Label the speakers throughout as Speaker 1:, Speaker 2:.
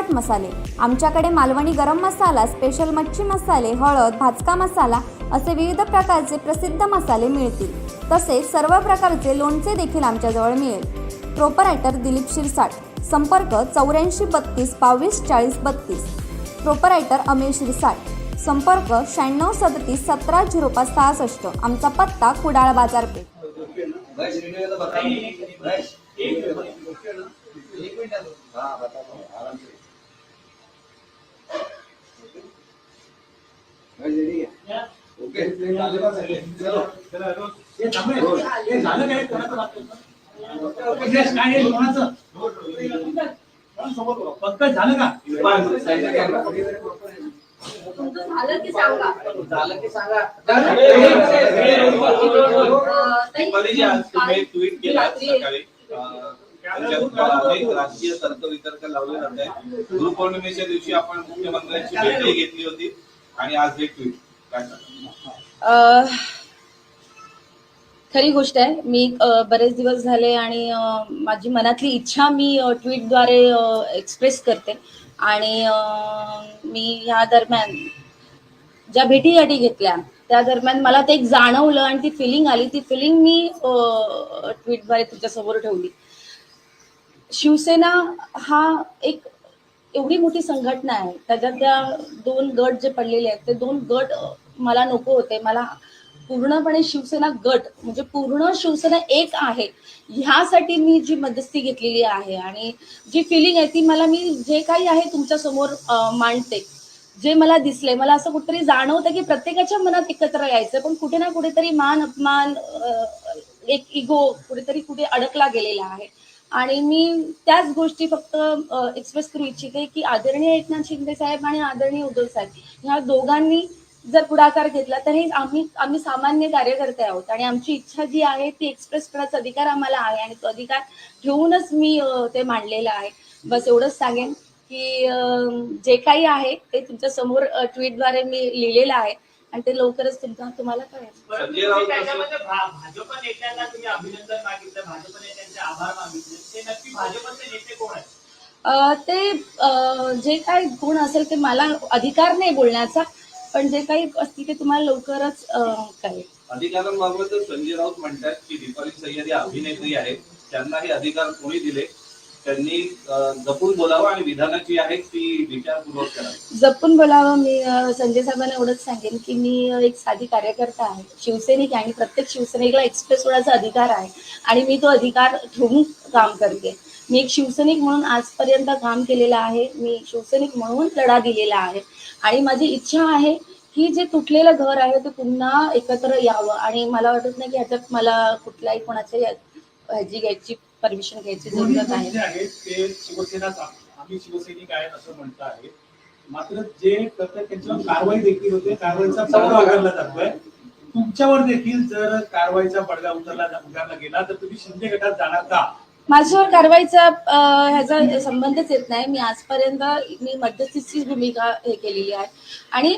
Speaker 1: 60 मसाले। आमच्याकडे मालवणी गरम मसाला, स्पेशल मच्छी मसाले, हळद, भाजका मसाला असे विविध प्रकारचे प्रसिद्ध मसाले मिळतील। तसेच सर्व प्रकारचे लोणचे देखील आमच्याजवळ मिळेल। प्रोपरायटर दिलीप शिरसाट, संपर्क 84 32 22 40 32। प्रोपरायटर अमेश शिरसाट, संपर्क 96 37 17 05 66। आमचा पत्ता कुडाळ बाजारपेठ।
Speaker 2: पक्का झालं का?
Speaker 3: तुमचं झालं की सांगा.
Speaker 4: ट्विट केला सकाळी राजकीय तर्क वितर्क लावले जात आहे। गुरुपौर्णिमेच्या दिवशी आपण मुख्यमंत्र्यांची भेटही घेतली होती आणि आज हे ट्विट काय सांगा?
Speaker 3: खरी गोष्ट आहे। मी बरेच दिवस झाले आणि माझी मनातली इच्छा मी ट्विटद्वारे एक्सप्रेस करते आणि मी या दरम्यान ज्या भेटीगाठी घेतल्या त्या दरम्यान मला ते एक जाणवलं आणि ती फिलिंग आली। ती फिलिंग मी ट्विटद्वारे तुमच्या समोर ठेवली। शिवसेना हा एक एवढी मोठी संघटना आहे, त्याच्यात त्या दोन गट जे पडलेले आहेत ते दोन गट मला नको होते। मला पूर्णपणे शिवसेना गट म्हणजे पूर्ण शिवसेना एक आहे ह्यासाठी मी जी मध्यस्थी घेतलेली आहे आणि जी फिलिंग आहे ती मला मी जे काही आहे तुमच्या समोर मांडते। जे मला दिसले, मला असं कुठेतरी जाणवतं की प्रत्येकाच्या मनात एकत्र यायचं, पण कुठे ना कुठेतरी मान अपमान, एक इगो कुठे अडकला गेलेला आहे आणि मी त्याच गोष्टी फक्त एक्सप्रेस करू इच्छिते की आदरणीय एकनाथ शिंदे साहेब आणि आदरणीय उद्धव साहेब ह्या दोघांनी जर पुढाकार घेतला तर हे आम्ही सामान्य कार्यकर्ते आहोत आणि आमची इच्छा जी आहे ती एक्सप्रेस करण्याचा अधिकार आम्हाला आहे आणि तो अधिकार घेऊनच मी ते मांडलेलं आहे। बस एवढंच सांगेन की जे काही आहे ते तुमच्या समोर ट्विटद्वारे मी लिहिलेलं आहे आणि ते लवकरच तुम्हाला कळेल।
Speaker 2: भाजप नेत्यांना तुम्ही अभिनंदन मागितलं, भाजप नेत्यांचे आभार मागितले, ते नक्की भाजपचे नेते कोण आहेत?
Speaker 3: ते जे काही गुण असेल ते मला अधिकार नाही बोलण्याचा, पण जे काही असतील ते तुम्हाला लवकरच कळेल।
Speaker 4: अधिकारांबाबत संजय राऊत म्हणतात की दीपाली सय्यद या अभिनेत्री आहेत, त्यांना हे अधिकार कोणी दिले, त्यांनी जपून बोलावं आणि विधानाची आहे ती विचारपूर्वक करावी।
Speaker 3: जपून बोलावं मी संजय साहेबांना एवढंच सांगेन की मी एक साधी कार्यकर्ता आहे, शिवसैनिक आहे आणि प्रत्येक शिवसैनिकला एक्सप्रेस होण्याचा अधिकार आहे आणि मी तो अधिकार ठेवून काम करते। मी एक शिवसैनिक म्हणून आजपर्यंत काम केलेलं आहे, मी शिवसैनिक म्हणून लढा दिलेला आहे आणि माझी इच्छा आहे की जे तुटलेलं घर आहे ते पुन्हा एकत्र यावं आणि मला वाटत नाही की ह्याच्यात मला कुठल्याही कोणाच्या ह्याची घ्यायची परमिशन घ्यायची जरूरत आहे।
Speaker 2: ते शिवसेनाच आम्ही शिवसैनिक आहेत असं म्हणत आहे, मात्र जे करतात त्यांच्यावर कारवाई देखील होते, कारवाईचा बडगा उगारला जातोय। तुमच्यावर देखील जर कारवाईचा बडगा उगारला गेला तर तुम्ही शिंदे गटात जाणार का?
Speaker 3: माझ्यावर कारवाईचा ह्याचा संबंधच येत नाही। मी आजपर्यंत मी मध्यस्थीचीच भूमिका हे केलेली आहे आणि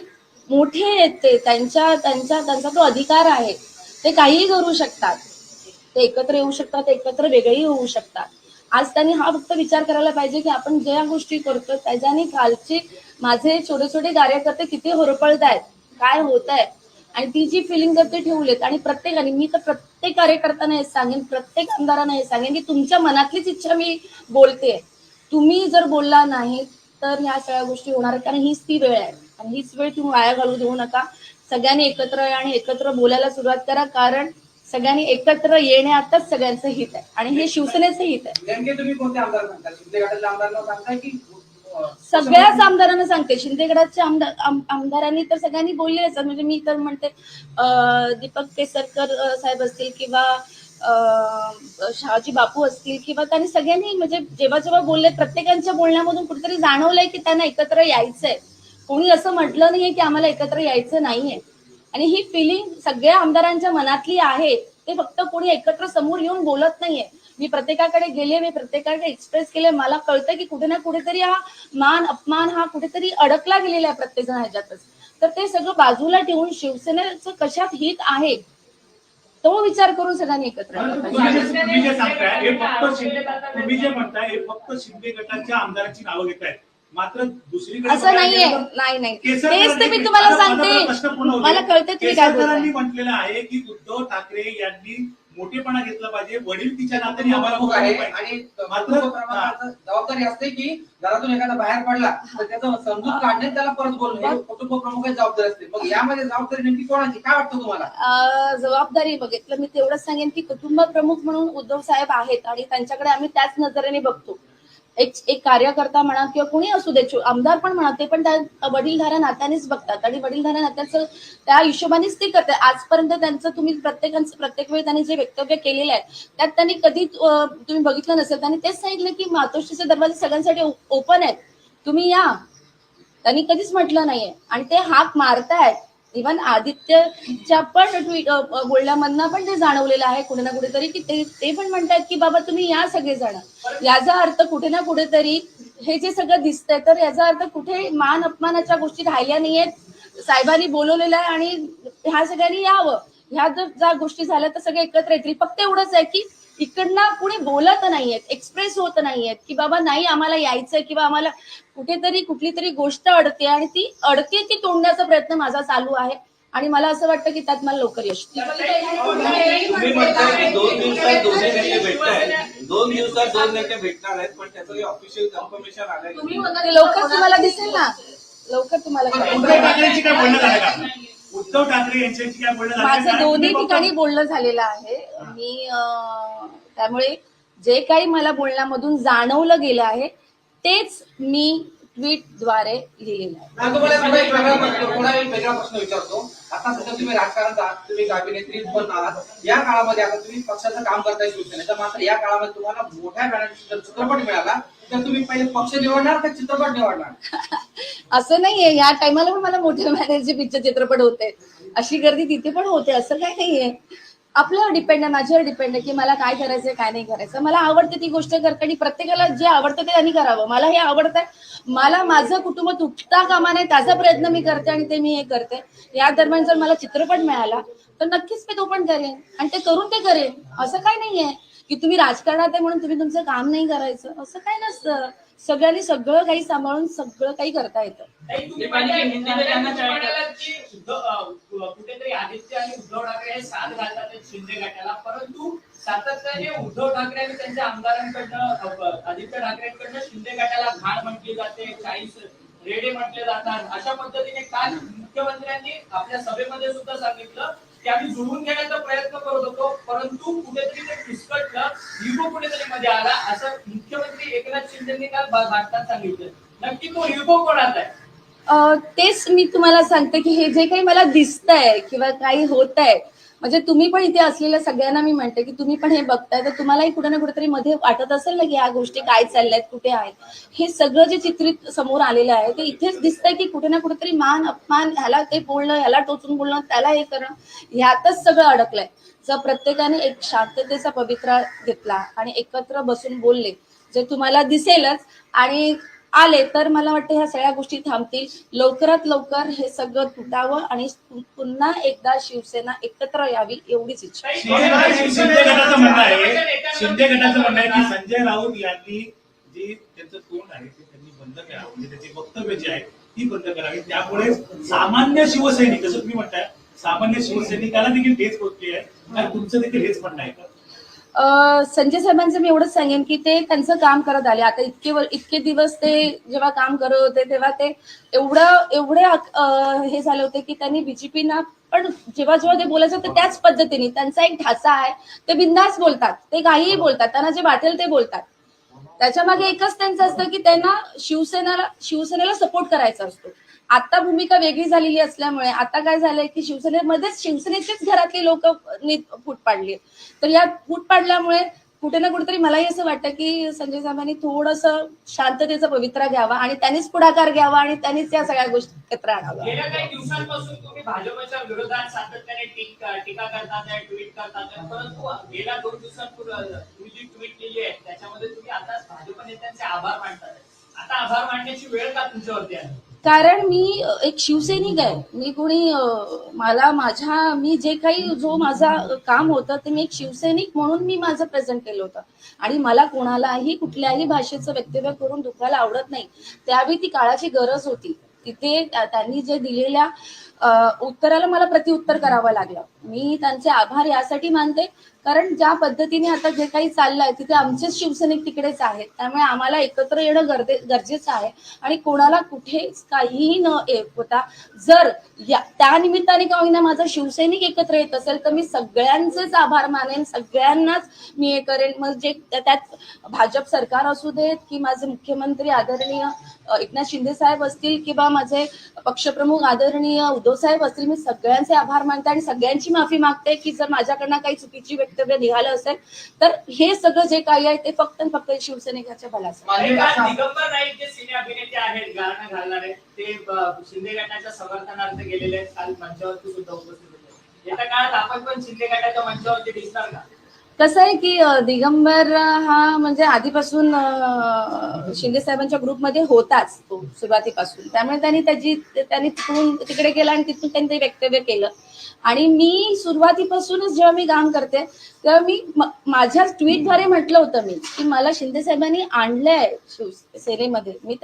Speaker 3: मोठे येते त्यांचा तो अधिकार आहे, ते काहीही करू शकतात, ते एकत्र येऊ शकतात, एकत्र वेगळेही होऊ शकतात। आज त्यांनी हा फक्त विचार करायला पाहिजे की आपण ज्या गोष्टी करतो त्याच्याने कालचे माझे छोटे छोटे कार्यकर्ते किती होरपळत आहेत, काय होत आहे आणि ती जी फिलिंग जर ते ठेवलेत आणि प्रत्येकाने, मी तर प्रत्येक कार्यकर्त्यांना हे सांगेन, प्रत्येक आमदारांना हे सांगेन की तुमच्या मनातलीच इच्छा मी बोलते, तुम्ही जर बोलला नाही तर ह्या सगळ्या गोष्टी होणार, कारण हीच ती वेळ आहे आणि हीच वेळ तुम्ही वाया घालू देऊ नका। सगळ्यांनी एकत्र या आणि एकत्र बोलायला सुरुवात करा, कारण सगळ्यांनी एकत्र येण्यातच सगळ्यांचं हित आहे आणि हे शिवसेनेचं हित आहे।
Speaker 2: नेमके तुम्ही कोणते आमदार सांगता? शिंदे गटाच्या आमदारांना सांगताय की
Speaker 3: सगळ्याच आमदारांना सांगते? शिंदे गटाच्या आमदारांनी तर सगळ्यांनी बोललेच, म्हणजे मी तर म्हणते दीपक केसरकर साहेब असतील किंवा शहाजी बापू असतील किंवा त्यांनी सगळ्यांनी म्हणजे जेव्हा बोलले प्रत्येकांच्या बोलण्यामधून कुठेतरी जाणवलंय की त्यांना एकत्र यायचंय। कोणी असं म्हटलं नाहीये की आम्हाला एकत्र यायचं नाहीये आणि ही फिलिंग सगळ्या आमदारांच्या मनातली आहे, ते फक्त कोणी एकत्र समोर येऊन बोलत नाहीये। मी प्रत्येकाकडे गेले, मी प्रत्येकाकडे एक्सप्रेस केले, मला कळतं की कुठे ना कुठेतरी हा मान अपमान हा कुठेतरी अडकला गेलेला आहे प्रत्येक जण ह्याच्यातच। तर ते सगळं बाजूला ठेवून शिवसेनेचं कशात हित आहे तो विचार करून सगळ्यांनी एकत्र
Speaker 2: तुम्ही जे म्हणताय हे फक्त शिंदे गटाच्या आमदारांची नावं घेतायत, मात्र दुसरीकडे
Speaker 3: असं नाहीये, नाही तेच ते मी तुम्हाला सांगते. मला कळते तुम्ही काय बोलताय.
Speaker 2: म्हटलेलं आहे की उद्धव ठाकरे यांनी मोठेपणा घेतला पाहिजे, वडील तिच्या नात्याने आम्हाला
Speaker 5: प्रमुख आहे
Speaker 2: पाहिजे.
Speaker 5: आणि
Speaker 2: मात्र
Speaker 5: जबाबदारी असते की घरातून एखादा बाहेर पडला तर त्याचं समजून काढणे, त्याला परत बोलणे, हे कुटुंब प्रमुखाची जबाबदारी असते. मग यामध्ये जबाबदारी नेमकी कोणाची, काय वाटतं तुम्हाला?
Speaker 3: जबाबदारी बघितलं मी तेवढंच सांगेन की कुटुंब प्रमुख म्हणून उद्धव साहेब आहेत आणि त्यांच्याकडे आम्ही त्याच नजरेने बघतो. एक कार्यकर्ता म्हणा किंवा कोणी असू दे, आमदार पण म्हणा, ते पण त्या वडीलधाऱ्या नात्यानेच बघतात आणि वडीलधाऱ्या नात्याचं त्या हिशोबानेच ते करतात. आजपर्यंत त्यांचं तुम्ही प्रत्येक वेळी त्यांनी जे वक्तव्य केलेलं आहे त्यात त्यांनी कधी तुम्ही बघितलं नसेल, त्यांनी तेच सांगितलं की मातोश्रीचे दरवाजे सगळ्यांसाठी ओपन आहेत, तुम्ही या. त्यांनी कधीच म्हटलं नाहीये आणि ते हाक मारतायत. इव्हन आदित्यच्या पण बोलण्यामधनं पण ते जाणवलेलं आहे कुठे ना कुठेतरी की ते पण म्हणतात की बाबा तुम्ही या सगळेजण. याचा अर्थ कुठे ना कुठेतरी हे जे सगळं दिसतंय तर याचा अर्थ कुठे मान अपमानाच्या गोष्टी राहिल्या नाहीयेत. साहेबांनी बोलवलेलं आहे आणि ह्या सगळ्यांनी यावं. ह्या जर ज्या गोष्टी झाल्या तर सगळे एकत्र येतील. फक्त एवढंच आहे की इकडनं कुणी बोलत नाहीयेत, एक्सप्रेस होत नाहीयेत की बाबा नाही आम्हाला यायचंय किंवा आम्हाला कुठेतरी कुठली तरी गोष्ट अडते आणि ती अडते ती तोडण्याचा प्रयत्न माझा चालू आहे आणि मला असं वाटतं की त्यात मला लवकर यश
Speaker 4: तुम्ही म्हणताय की 2 दिवसात दोन्ही नेते भेटतायत, 2 दिवसात 2 नेते भेटणार आहेत, पण त्याचं काही ऑफिशियल कन्फर्मेशन आलंय?
Speaker 3: लवकर तुम्हाला दिसेल ना, लवकर तुम्हाला
Speaker 2: उद्धव ठाकरेंची काय बोलणं झालं का? उद्धव ठाकरे यांच्याशी काय बोलणं झालं?
Speaker 3: माझं दोन्ही ठिकाणी बोलणं झालेलं आहे. मी त्यामुळे जे काही मला बोलण्यामधून जाणवलं गेलं आहे तेच मी ट्विटद्वारे लिहिलेलं आहे.
Speaker 5: मी तुम्हाला थोडा एक वेगळा प्रश्न विचारतो. आता सध्या तुम्ही राजकारणात आहात, तुम्ही अभिनेत्री पण आहात. या काळामध्ये आता तुम्ही पक्षाचं काम करताय शिवसेनेचं, मात्र या काळामध्ये तुम्हाला मोठ्या बॅनरचा चित्रपट मिळाला तर तुम्ही पहिले पक्ष निवडणार का चित्रपट निवडणार?
Speaker 3: असं नाहीये, या टायमाला पण मला मोठ्या मॅनेजचे पिक्चर चित्रपट होते, अशी गर्दी तिथे पण होते, असं काय नाहीये. आपल्यावर डिपेंड आहे, माझ्यावर डिपेंड आहे की मला काय करायचंय काय नाही करायचं. मला आवडते ती गोष्ट करते आणि प्रत्येकाला जे आवडतं ते त्यांनी करावं. मला हे आवडतंय, मला माझं कुटुंब तुटता कामा नये त्याचा प्रयत्न मी करते आणि ते मी हे करते. या दरम्यान जर मला चित्रपट मिळाला तर नक्कीच मी तो पण करेन आणि ते करून ते करेन. असं काय नाहीये की तुम्ही राजकारणात आहे म्हणून तुम्ही तुमचं काम नाही करायचं, असं काय नसतं. सगळ्यांनी सगळं काही सांभाळून सगळं काही करता येतं.
Speaker 6: कुठेतरी आदित्य आणि उद्धव ठाकरे हे साथ घालतात शिंदे गटाला, परंतु सातत्याने उद्धव ठाकरे आणि त्यांच्या आमदारांकडनं आदित्य ठाकरेंकडनं शिंदे गटाला घाण म्हटली जाते, 40 रेडे म्हटले जातात. अशा पद्धतीने काल मुख्यमंत्र्यांनी आपल्या सभेमध्ये सुद्धा सांगितलं की आम्ही जुळवून घेण्याचा प्रयत्न करत होतो, परंतु कुठेतरी ते फिसकटलं, इगो कुठेतरी मध्ये आला, असं मुख्यमंत्री एकनाथ शिंदेंनी काल भारतात सांगितलं. नक्की तो इगो कोणाचा आहे?
Speaker 3: तेच मी तुम्हाला सांगते की हे जे काही मला दिसतंय किंवा काही होत आहे, म्हणजे तुम्ही पण इथे असलेल्या सगळ्यांना मी म्हणते की तुम्ही पण हे बघताय तर तुम्हालाही कुठे ना कुठेतरी मध्ये वाटत असेल ना की ह्या गोष्टी काय चालल्यात, कुठे आहेत. हे सगळं जे चित्रित समोर आलेलं आहे ते इथेच दिसतंय की कुठे ना कुठेतरी मान अपमान, ह्याला ते बोलणं, ह्याला टोचून बोलणं, त्याला हे करणं, ह्यातच सगळं अडकलंय. जर प्रत्येकाने एक शांततेचा पवित्रा घेतला आणि एकत्र बसून बोलले, जे तुम्हाला दिसेलच आणि आले तर मला वाटतं ह्या सगळ्या गोष्टी थांबतील. लवकरात लवकर हे सगळं तुटावं आणि पुन्हा एकदा शिवसेना एकत्र यावी एवढीच इच्छा.
Speaker 2: शिंदे गटाचं म्हणणं आहे की संजय राऊत यांनी जी त्यांचं तोंड आहे ते त्यांनी बंद करावं, म्हणजे त्याची वक्तव्य जी आहे ती बंद करावी. त्यामुळे सामान्य शिवसैनिक, जसं तुम्ही म्हणताय, सामान्य शिवसैनिकाला देखील हेच पोचली आहे. आणि तुमचं देखील हेच म्हणणं आहे का?
Speaker 3: संजय साहेबांचं मी एवढंच सांगेन की ते त्यांचं काम करत आले. आता इतके दिवस ते जेव्हा काम करत होते तेव्हा ते एवढे हे झाले होते की त्यांनी बीजेपीना पण जेव्हा ते बोलायचं तर त्याच पद्धतीने त्यांचा एक ढाचा आहे. ते बिंदास बोलतात, ते काहीही बोलतात, त्यांना जे वाटेल ते बोलतात. त्याच्या मागे एकच त्यांचं असतं की त्यांना शिवसेनेला सपोर्ट करायचा असतो. आता भूमिका वेगळी झालेली असल्यामुळे आता काय झालंय की शिवसेनेचेच घरातले लोक फूट पाडली. तर या फूट पाडल्यामुळे कुठे ना कुठेतरी मलाही असं वाटतं की संजय साहेबांनी थोडंसं शांततेचा पवित्रा घ्यावा आणि त्यांनीच पुढाकार घ्यावा आणि त्यांनीच या सगळ्या गोष्टी एकत्र आणाव्या.
Speaker 6: गेल्या काही दिवसांपासून तुम्ही भाजपच्या विरोधात सातत्याने टीका करतात, ट्विट करतात, परंतु गेल्या 2 दिवसांपूर्वी तुम्ही जी ट्विट केली आहे त्याच्यामध्ये तुम्ही आता भाजप नेत्यांचे आभार मानतात. आता आभार मानण्याची वेळ का तुमच्यावरती आली?
Speaker 3: कारण मी एक शिवसैनिक आहे. मी कोणी मी जे काही जो माझा काम होतं ते मी एक शिवसैनिक म्हणून मी माझं प्रेझेंट केलं होतं. आणि मला कोणालाही कुठल्याही भाषेचं वक्तव्य करून दुखायला आवडत नाही. त्यावेळी ती काळाची गरज होती. तिथे त्यांनी जे दिलेल्या उत्तराला मला प्रतिउत्तर करावं लागलं. मी त्यांचे आभार यासाठी मानते, कारण ज्या पद्धतीने आता जे काही चाललंय तिथे आमचेच शिवसैनिक तिकडेच आहेत. त्यामुळे आम्हाला एकत्र येणं गरजेचं आहे. आणि कोणाला कुठेच काहीही न होता जर त्या निमित्ताने का होईना माझा शिवसैनिक एकत्र येत असेल तर मी सगळ्यांचेच आभार मानेन, सगळ्यांनाच मी हे करेन. मग जे त्यात भाजप सरकार असू देत की माझे मुख्यमंत्री आदरणीय एकनाथ शिंदे साहेब असतील किंवा माझे पक्षप्रमुख आदरणीय उद्धव साहेब असतील, मी सगळ्यांचे आभार मानते आणि सगळ्यांची माफी मागते की जर माझ्याकडनं काही चुकीची वक्तव्य निघालं असेल तर हे सगळं जे काही आहे ते फक्त फक्त शिवसैनिकाच्या भल्यासाठी.
Speaker 6: दिगंबर नाईक जे सिने अभिनेते आहेत, गाणं घालणारे, ते शिंदे गटाच्या समर्थनार्थ गेलेले आहेत. काल मंचावरती सुद्धा उपस्थित होते. येत्या काळात आपण पण शिंदे गटाच्या मंचावरती दिसणार का?
Speaker 3: कसं आहे की दिगंबर हा म्हणजे आधीपासून शिंदे साहेबांच्या ग्रुपमध्ये होताच तो सुरुवातीपासून. त्यामुळे त्यांनी तिकडून तिकडे गेला आणि तिथून त्यांनी ते वक्तव्य केलं. आणि मी सुरुवातीपासूनच जेव्हा मी काम करते तेव्हा मी माझ्या ट्विटद्वारे म्हटलं होतं मी की मला शिंदे साहेबांनी आणलंय शिवसेनेमध्ये. मी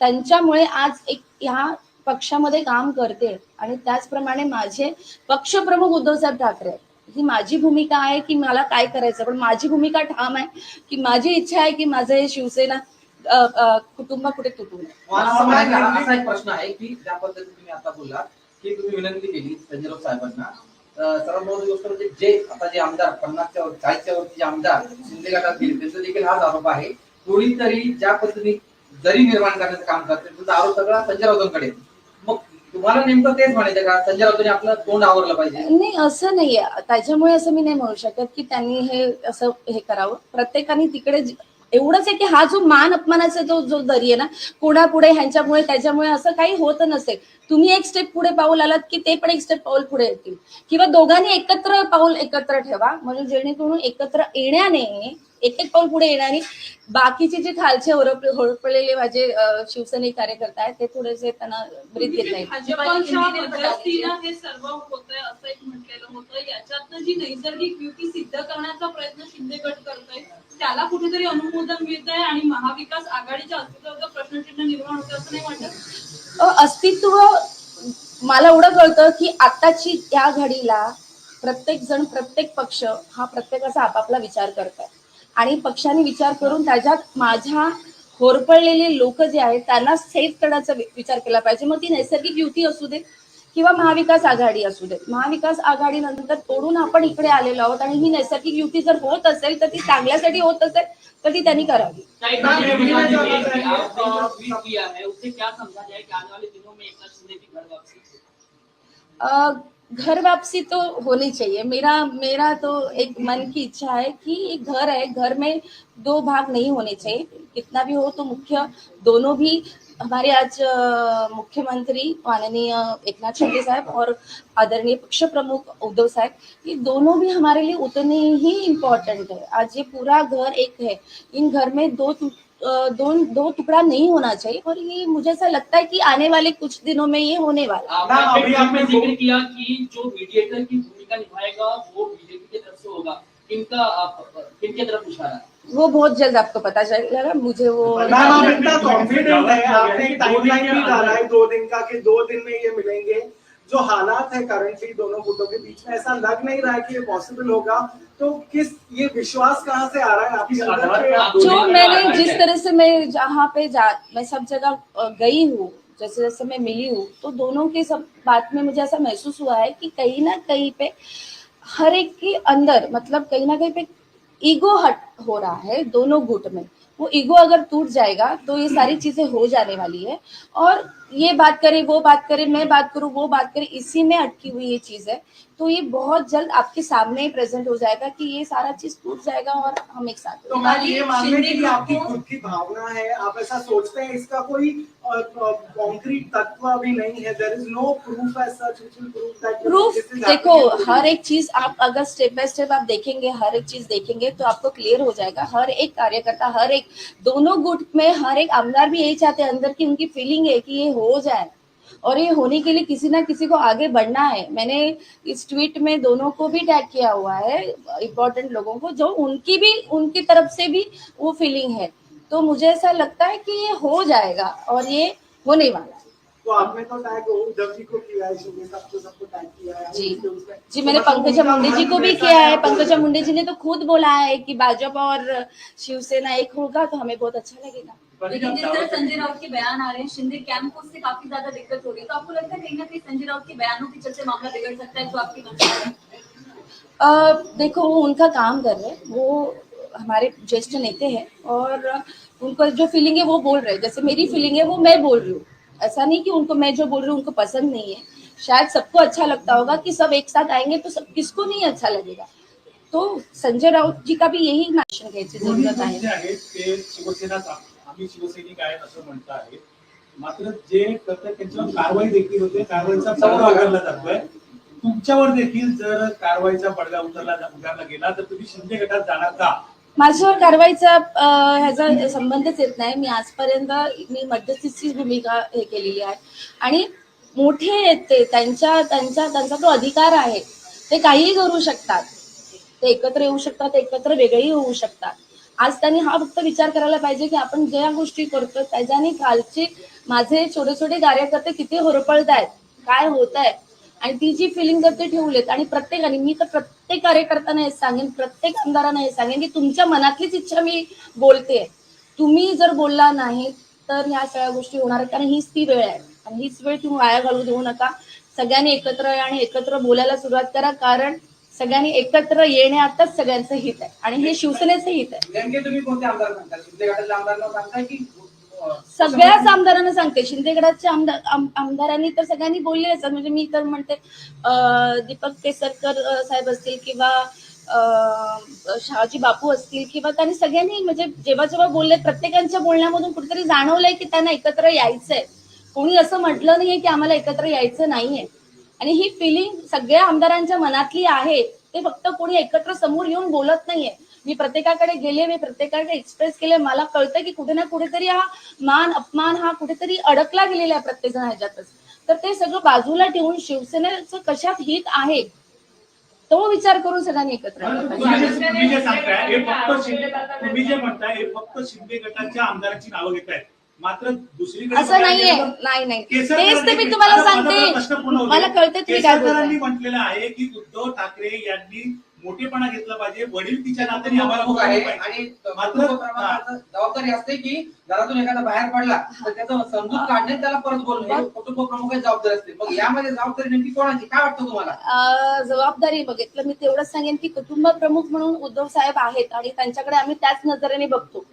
Speaker 3: त्यांच्यामुळे आज एक ह्या पक्षामध्ये काम करते. आणि त्याचप्रमाणे माझे पक्षप्रमुख उद्धवसाहेब ठाकरे, ही माझी भूमिका आहे की मला काय करायचं. पण माझी भूमिका ठाम आहे की माझी इच्छा आहे की माझं हे शिवसेना कुटुंब कुठे तुटू नये.
Speaker 5: असा एक प्रश्न आहे की ज्या पद्धतीने तुम्ही आता बोललात की तुम्ही विनंती केली संजय राऊत साहेबांना, सर्वात महत्त्वाची गोष्ट म्हणजे जे आमदार 50च्या 40च्या वरती जे आमदार शिंदे गटात गेले त्यांचा देखील हाच आरोप आहे. कोणीतरी ज्या पद्धतीने जरी निर्माण करण्याचं काम करते त्याचा आरोप सगळा संजय राऊतांकडे. मग तुम्हाला नेमकं तेच म्हणायचं का संजय राऊतांनी आपलं तोंड आवरलं पाहिजे?
Speaker 3: नाही, असं नाहीये. त्याच्यामुळे असं मी नाही म्हणू शकत की त्यांनी हे असं हे करावं. प्रत्येकाने तिकडे एवढंच आहे की हा जो मान अपमानाचा जो दरी आहे ना, कोणापुढे ह्यांच्यामुळे त्याच्यामुळे असं काही होत नसेल. तुम्ही एक स्टेप पुढे पाऊल आलात की ते पण एक स्टेप पाऊल पुढे येतील. किंवा दोघांनी पाऊल एकत्र ठेवा, म्हणजे जेणेकरून एकत्र येण्याने एक पाऊल पुढे येणारी बाकीचे जे खालचे होरपळलेले माझे शिवसैनिक कार्यकर्ते आहेत ते थोडेसे त्यांना ब्रीथ घेत नाही.
Speaker 7: भाजपच्या मध्यस्थीनं हे सर्व होतंय असं एक म्हटलेलं होतं. याच्यातनं जी नैसर्गिक युती सिद्ध करण्याचा प्रयत्न शिंदे गट करतोय त्याला कुठेतरी अनुमोदन मिळत आहे आणि महाविकास आघाडीच्या अस्तित्वाचा प्रश्नचिन्ह निर्माण होतं असं नाही वाटत?
Speaker 3: अस्तित्व मला एवढं कळतं की आताची या घडीला प्रत्येक जण प्रत्येक पक्ष हा प्रत्येकाचा आपापला विचार करतात आणि पक्षाने विचार करून त्याच्यात माझ्या होरपळलेले लोक जे आहेत त्यांना सेफ करण्याचा विचार केला पाहिजे. मग ती नैसर्गिक युती असू दे किंवा महाविकास आघाडी असू दे. महाविकास आघाडी नंतर तोडून आपण इकडे आलेलो आहोत आणि ही नैसर्गिक युती जर होत असेल तर ती चांगल्यासाठी होत असेल तर ती त्यांनी करावी. घर वापसी तो होनी चाहिए. मेरा तो एक मन की इच्छा है कि एक घर है, घर में दो भाग नहीं होने चाहिए. कितना भी हो तो मुख्य दोनों भी हमारे आज मुख्यमंत्री माननीय एकनाथ शिंदे साहब और आदरणीय पक्ष प्रमुख उद्धव साहब, ये दोनों भी हमारे लिए उतने ही इम्पोर्टेंट है. आज ये पूरा घर एक है, इन घर में दो टुकड़ा नहीं होना चाहिए. और ये मुझे ऐसा लगता है कि आने वाले कुछ दिनों में ये होने वाला.
Speaker 6: अभी आपने जिक्र किया कि जो मीडिएटर की भूमिका निभाएगा वो बीजेपी की तरफ से होगा. किनके तरफ इशारा है?
Speaker 3: वो बहुत जल्द आपको पता चलेगा. मुझे वो
Speaker 8: आप इतना कॉन्फिडेंट है, आपने टाइमलाइन भी डाला है 2 दिन का कि 2 दिन में ये मिलेंगे. जो हालात है करंटली दोनों गुटों के बीच में ऐसा लग नहीं रहा है कि ये पॉसिबल होगा. तो ये विश्वास कहाँ से आ रहा है आपके अंदर?
Speaker 3: जो मैंने जिस तरह से मैं जहाँ पे मैं सब जगह गई हूँ, जैसे जैसे मैं मिली हूँ, तो दोनों के सब बात में मुझे ऐसा महसूस हुआ है कि कहीं ना कहीं पे हर एक के अंदर मतलब कहीं ना कहीं पे ईगो हट हो रहा है दोनों गुट में. वो ईगो अगर टूट जाएगा तो ये सारी चीजें हो जाने वाली है. और ये बात करे, वो बात करे, मैं बात करूं, वो बात करे, इसी में अटकी हुई ये चीज है। तो ये बहुत जल्द आपके सामने ही प्रेजेंट हो जाएगा कि ये सारा चीज टूट जाएगा और हम एक साथ
Speaker 8: तो मैं ये मान लें कि आपकी खुद की भावना है, आप ऐसा सोचते हैं, इसका कोई कॉन्क्रीट तत्व अभी नहीं है, there is no proof as such which will prove that
Speaker 3: proof. देखो, हर एक चीज आप अगर स्टेप बाय स्टेप आप देखेंगे, हर एक चीज देखेंगे तो आपको क्लियर हो जाएगा। हर एक कार्यकर्ता, हर एक दोनों गुट में हर एक आमदार भी यही चाहते हैं अंदर की, उनकी फीलिंग है कि ये हो जाए, और ये होने के लिए किसी ना किसी को आगे बढ़ना है। मैंने इस ट्वीट में दोनों को भी टैग किया हुआ है, इम्पोर्टेंट लोगों को, जो उनकी तरफ से भी वो फीलिंग है। तो मुझे ऐसा लगता है कि ये हो जाएगा और ये होने वाला है।
Speaker 8: तो आपने तो टैग उद्धव जी को किया है, सबको टैग किया है
Speaker 3: जी, मैंने पंकजा मुंडे जी को भी किया है। पंकजा मुंडे जी ने तो खुद बोला है कि भाजपा और शिवसेना एक होगा तो हमें बहुत अच्छा लगेगा।
Speaker 9: लेकिन जिस तरह संजय राउत के बयान आ रहे हैं, शिंदे कैंप को उससे काफी ज्यादा दिक्कत हो रही है, तो आपको लगता है कहीं ना कहीं संजय राउत के बयानों के चलते मामला बिगड़ सकता है? जो आपकी मंशा है?
Speaker 3: देखो, वो उनका काम कर रहे हैं, वो हमारे ज्येष्ठ नेता हैं और उनको जो फीलिंग है वो बोल रहे हैं। जैसे मेरी फीलिंग है वो मैं बोल रही हूँ, ऐसा नहीं कि उनको मैं जो बोल रही हूँ उनको पसंद नहीं है। शायद सबको अच्छा लगता होगा कि सब एक साथ आएंगे तो सब किसको नहीं अच्छा लगेगा। तो संजय राउत जी का भी यही भाषण घ्यायची जरूरत आहे।
Speaker 2: ते शिवसेनाच आम्ही शिवसैनिक आहेत असं म्हणत आहे, मात्र जे करतात त्यांच्यावर कारवाई देखील होते, कारवाईचा बडगा उगारला जातोय। तुमच्यावर देखील जर कारवाईचा बडगा उगारला गेला तर तुम्ही शिंदे गटात जाणार का?
Speaker 3: माझ्यावर कारवाईचा ह्याचा संबंधच येत नाही। मी आजपर्यंत मध्यस्थीची भूमिका हे केलेली आहे आणि मोठे आहेत ते, त्यांचा तो अधिकार आहे, ते काहीही करू शकतात, ते एकत्र येऊ शकतात, एकत्र वेगळेही होऊ शकतात। आज त्यांनी हा फक्त विचार करायला पाहिजे की आपण ज्या गोष्टी करतो त्याच्याने कालचे माझे छोटे छोटे कार्यकर्ते किती होरपळत आहेत, काय होत आहे, आणि ती जी फिलिंग जर ते ठेवलेत आणि प्रत्येकाने, मी तर प्रत्येक कार्यकर्त्यांना हे सांगेन, प्रत्येक आमदारांना हे सांगेन की तुमच्या मनातलीच इच्छा मी बोलते, तुम्ही जर बोलला नाही तर ह्या सगळ्या गोष्टी होणार आहेत। कारण हीच ती वेळ आहे आणि हीच वेळ तुम्ही वाया घालू देऊ नका। सगळ्यांनी एकत्र या आणि एकत्र बोलायला सुरुवात करा, कारण सगळ्यांनी एकत्र येण्यातच सगळ्यांचं हित आहे आणि हे शिवसेनेचं हित आहे।
Speaker 5: नेमके तुम्ही कोणते आमदार सांगता? शिंदे गटातल्या आमदारांना सांगताय की
Speaker 3: सगळ्याच आमदारांना सांगते, शिंदे गटाच्या आमदारांनी तर सगळ्यांनी बोलले असतात। म्हणजे मी तर म्हणते दीपक केसरकर साहेब असतील किंवा शहाजी बापू असतील किंवा त्यांनी सगळ्यांनी म्हणजे जेव्हा बोलले, प्रत्येकांच्या बोलण्यामधून कुठेतरी जाणवलंय की त्यांना एकत्र यायचंय। कोणी असं म्हटलं नाहीये की आम्हाला एकत्र यायचं नाहीये आणि ही फिलिंग सगळ्या आमदारांच्या मनातली आहे। ते फक्त कोणी एकत्र समोर येऊन बोलत नाहीये। मी प्रत्येकाकडे गेले, मी प्रत्येकाकडे एक्सप्रेस केले, मला कळतं की कुठे ना कुठेतरी हा मान अपमान हा कुठेतरी अडकला गेलेला आहे प्रत्येक जण ह्याच्यातच। तर ते सगळं बाजूला ठेवून शिवसेनेचं कशात हित आहे तो विचार करून सगळ्यांनी एकत्र
Speaker 2: तुम्ही जे सांगताय हे तुम्ही जे म्हणताय हे फक्त शिंदे गटाच्या आमदारांची नावं घेतायत, मात्र दुसरीकडे
Speaker 3: असं नाहीये, नाही तेच ते मी तुम्हाला सांगते, मला कळते तुम्ही काय बोलताय।
Speaker 2: म्हटलेलं आहे की उद्धव ठाकरे यांनी मोठेपणा घेतला पाहिजे, वडील तिच्या नात्याने आम्हाला
Speaker 5: प्रमुख आहे आणि जबाबदारी असते की घरातून एखादा बाहेर पडला तर त्याचं समजूत काढणे, त्याला परत बोलणे, कुटुंब प्रमुख जबाबदारी असते। मग यामध्ये जबाबदारी नेमकी कोणाची, काय वाटतं तुम्हाला?
Speaker 3: जबाबदारी बघितलं मी तेवढंच सांगेन की कुटुंब प्रमुख म्हणून उद्धव साहेब आहेत आणि त्यांच्याकडे आम्ही त्याच नजरेने बघतो।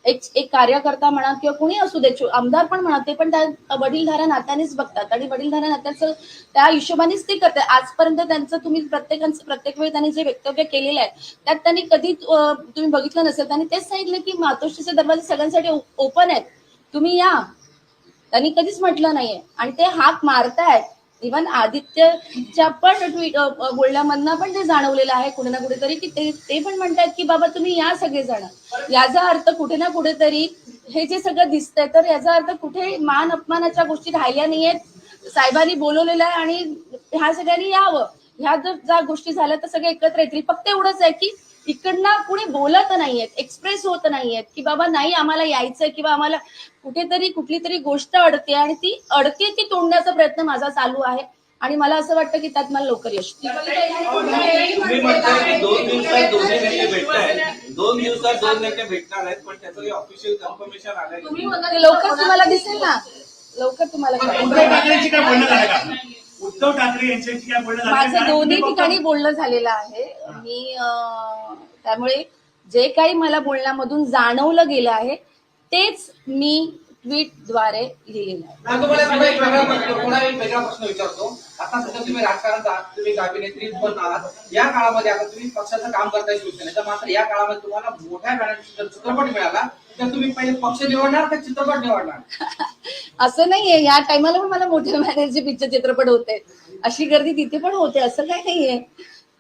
Speaker 3: एक कार्यकर्ता म्हणा किंवा कोणी असू दे, आमदार पण म्हणा, ते पण त्या वडीलधाऱ्या नात्यानेच बघतात आणि वडीलधाऱ्या नात्याचं त्या हिशोबानेच ते करतात। आजपर्यंत त्यांचं तुम्ही प्रत्येक वेळी त्यांनी जे वक्तव्य केलेलं आहे त्यात त्यांनी कधी तुम्ही बघितलं नसेल, त्यांनी तेच सांगितलं की मातोश्रीचे दरवाजे सगळ्यांसाठी ओपन आहेत, तुम्ही या। त्यांनी कधीच म्हटलं नाहीये आणि ते हाक मारतायत। इव्हन आदित्यच्या पण बोलण्यामधनं पण ते जाणवलेलं आहे कुठे ना कुठेतरी की ते पण म्हणतात की बाबा तुम्ही या सगळेजण। याचा अर्थ कुठे ना कुठेतरी हे जे सगळं दिसतंय तर याचा अर्थ कुठे मान अपमानाच्या गोष्टी राहिल्या नाहीयेत। साहेबांनी बोलवलेलं आहे आणि ह्या सगळ्यांनी यावं, ह्या जर ज्या गोष्टी झाल्या तर सगळे एकत्र येतील। फक्त एवढंच आहे की इकडनं कुणी बोलत नाहीयेत, एक्सप्रेस होत नाहीयेत की बाबा नाही आम्हाला यायचंय किंवा आम्हाला कुठेतरी कुठली तरी गोष्ट अडते आणि ती अडते ती तोडण्याचा प्रयत्न माझा चालू आहे आणि मला असं वाटतं की त्यात मला लवकर यश
Speaker 4: तुम्ही म्हणताय की 2 दिवसात दोन्ही नेते भेटतायत, 2 दिवसात 2 नेते भेटणार आहेत, पण त्याचं ऑफिशियल कन्फर्मेशन आलंय,
Speaker 3: लवकर तुम्हाला दिसेल ना, लवकर तुम्हाला
Speaker 2: उद्धव ठाकरेंची काय बोलणं झालं का? उद्धव ठाकरे यांच्याशी काय बोलणं झालं?
Speaker 3: माझं दोन्ही ठिकाणी बोलणं झालेलं आहे। मी त्यामुळे जे काही मला बोलण्यामधून जाणवलं गेलं आहे तेच मी ट्विटद्वारे लिहिलेलं आहे.
Speaker 5: आता तुम्हाला थोडा एक वेगळा प्रश्न विचारतो. आता सध्या तुम्ही राजकारणात आहात, तुम्ही एक अभिनेत्री पण आहात. या काळामध्ये आता तुम्ही पक्षाचं काम करताय शिवसेनेचं, मात्र या काळामध्ये तुम्हाला मोठ्या बॅनरचा जर चित्रपट मिळाला तर तुम्ही पहिले पक्ष निवडणार का चित्रपट निवडणार?
Speaker 3: असं नाहीये, या टायमाला पण मला मोठ्या मॅनेजचे पिक्चर चित्रपट होते, अशी गर्दी तिथे पण होते, असं काय नाहीये.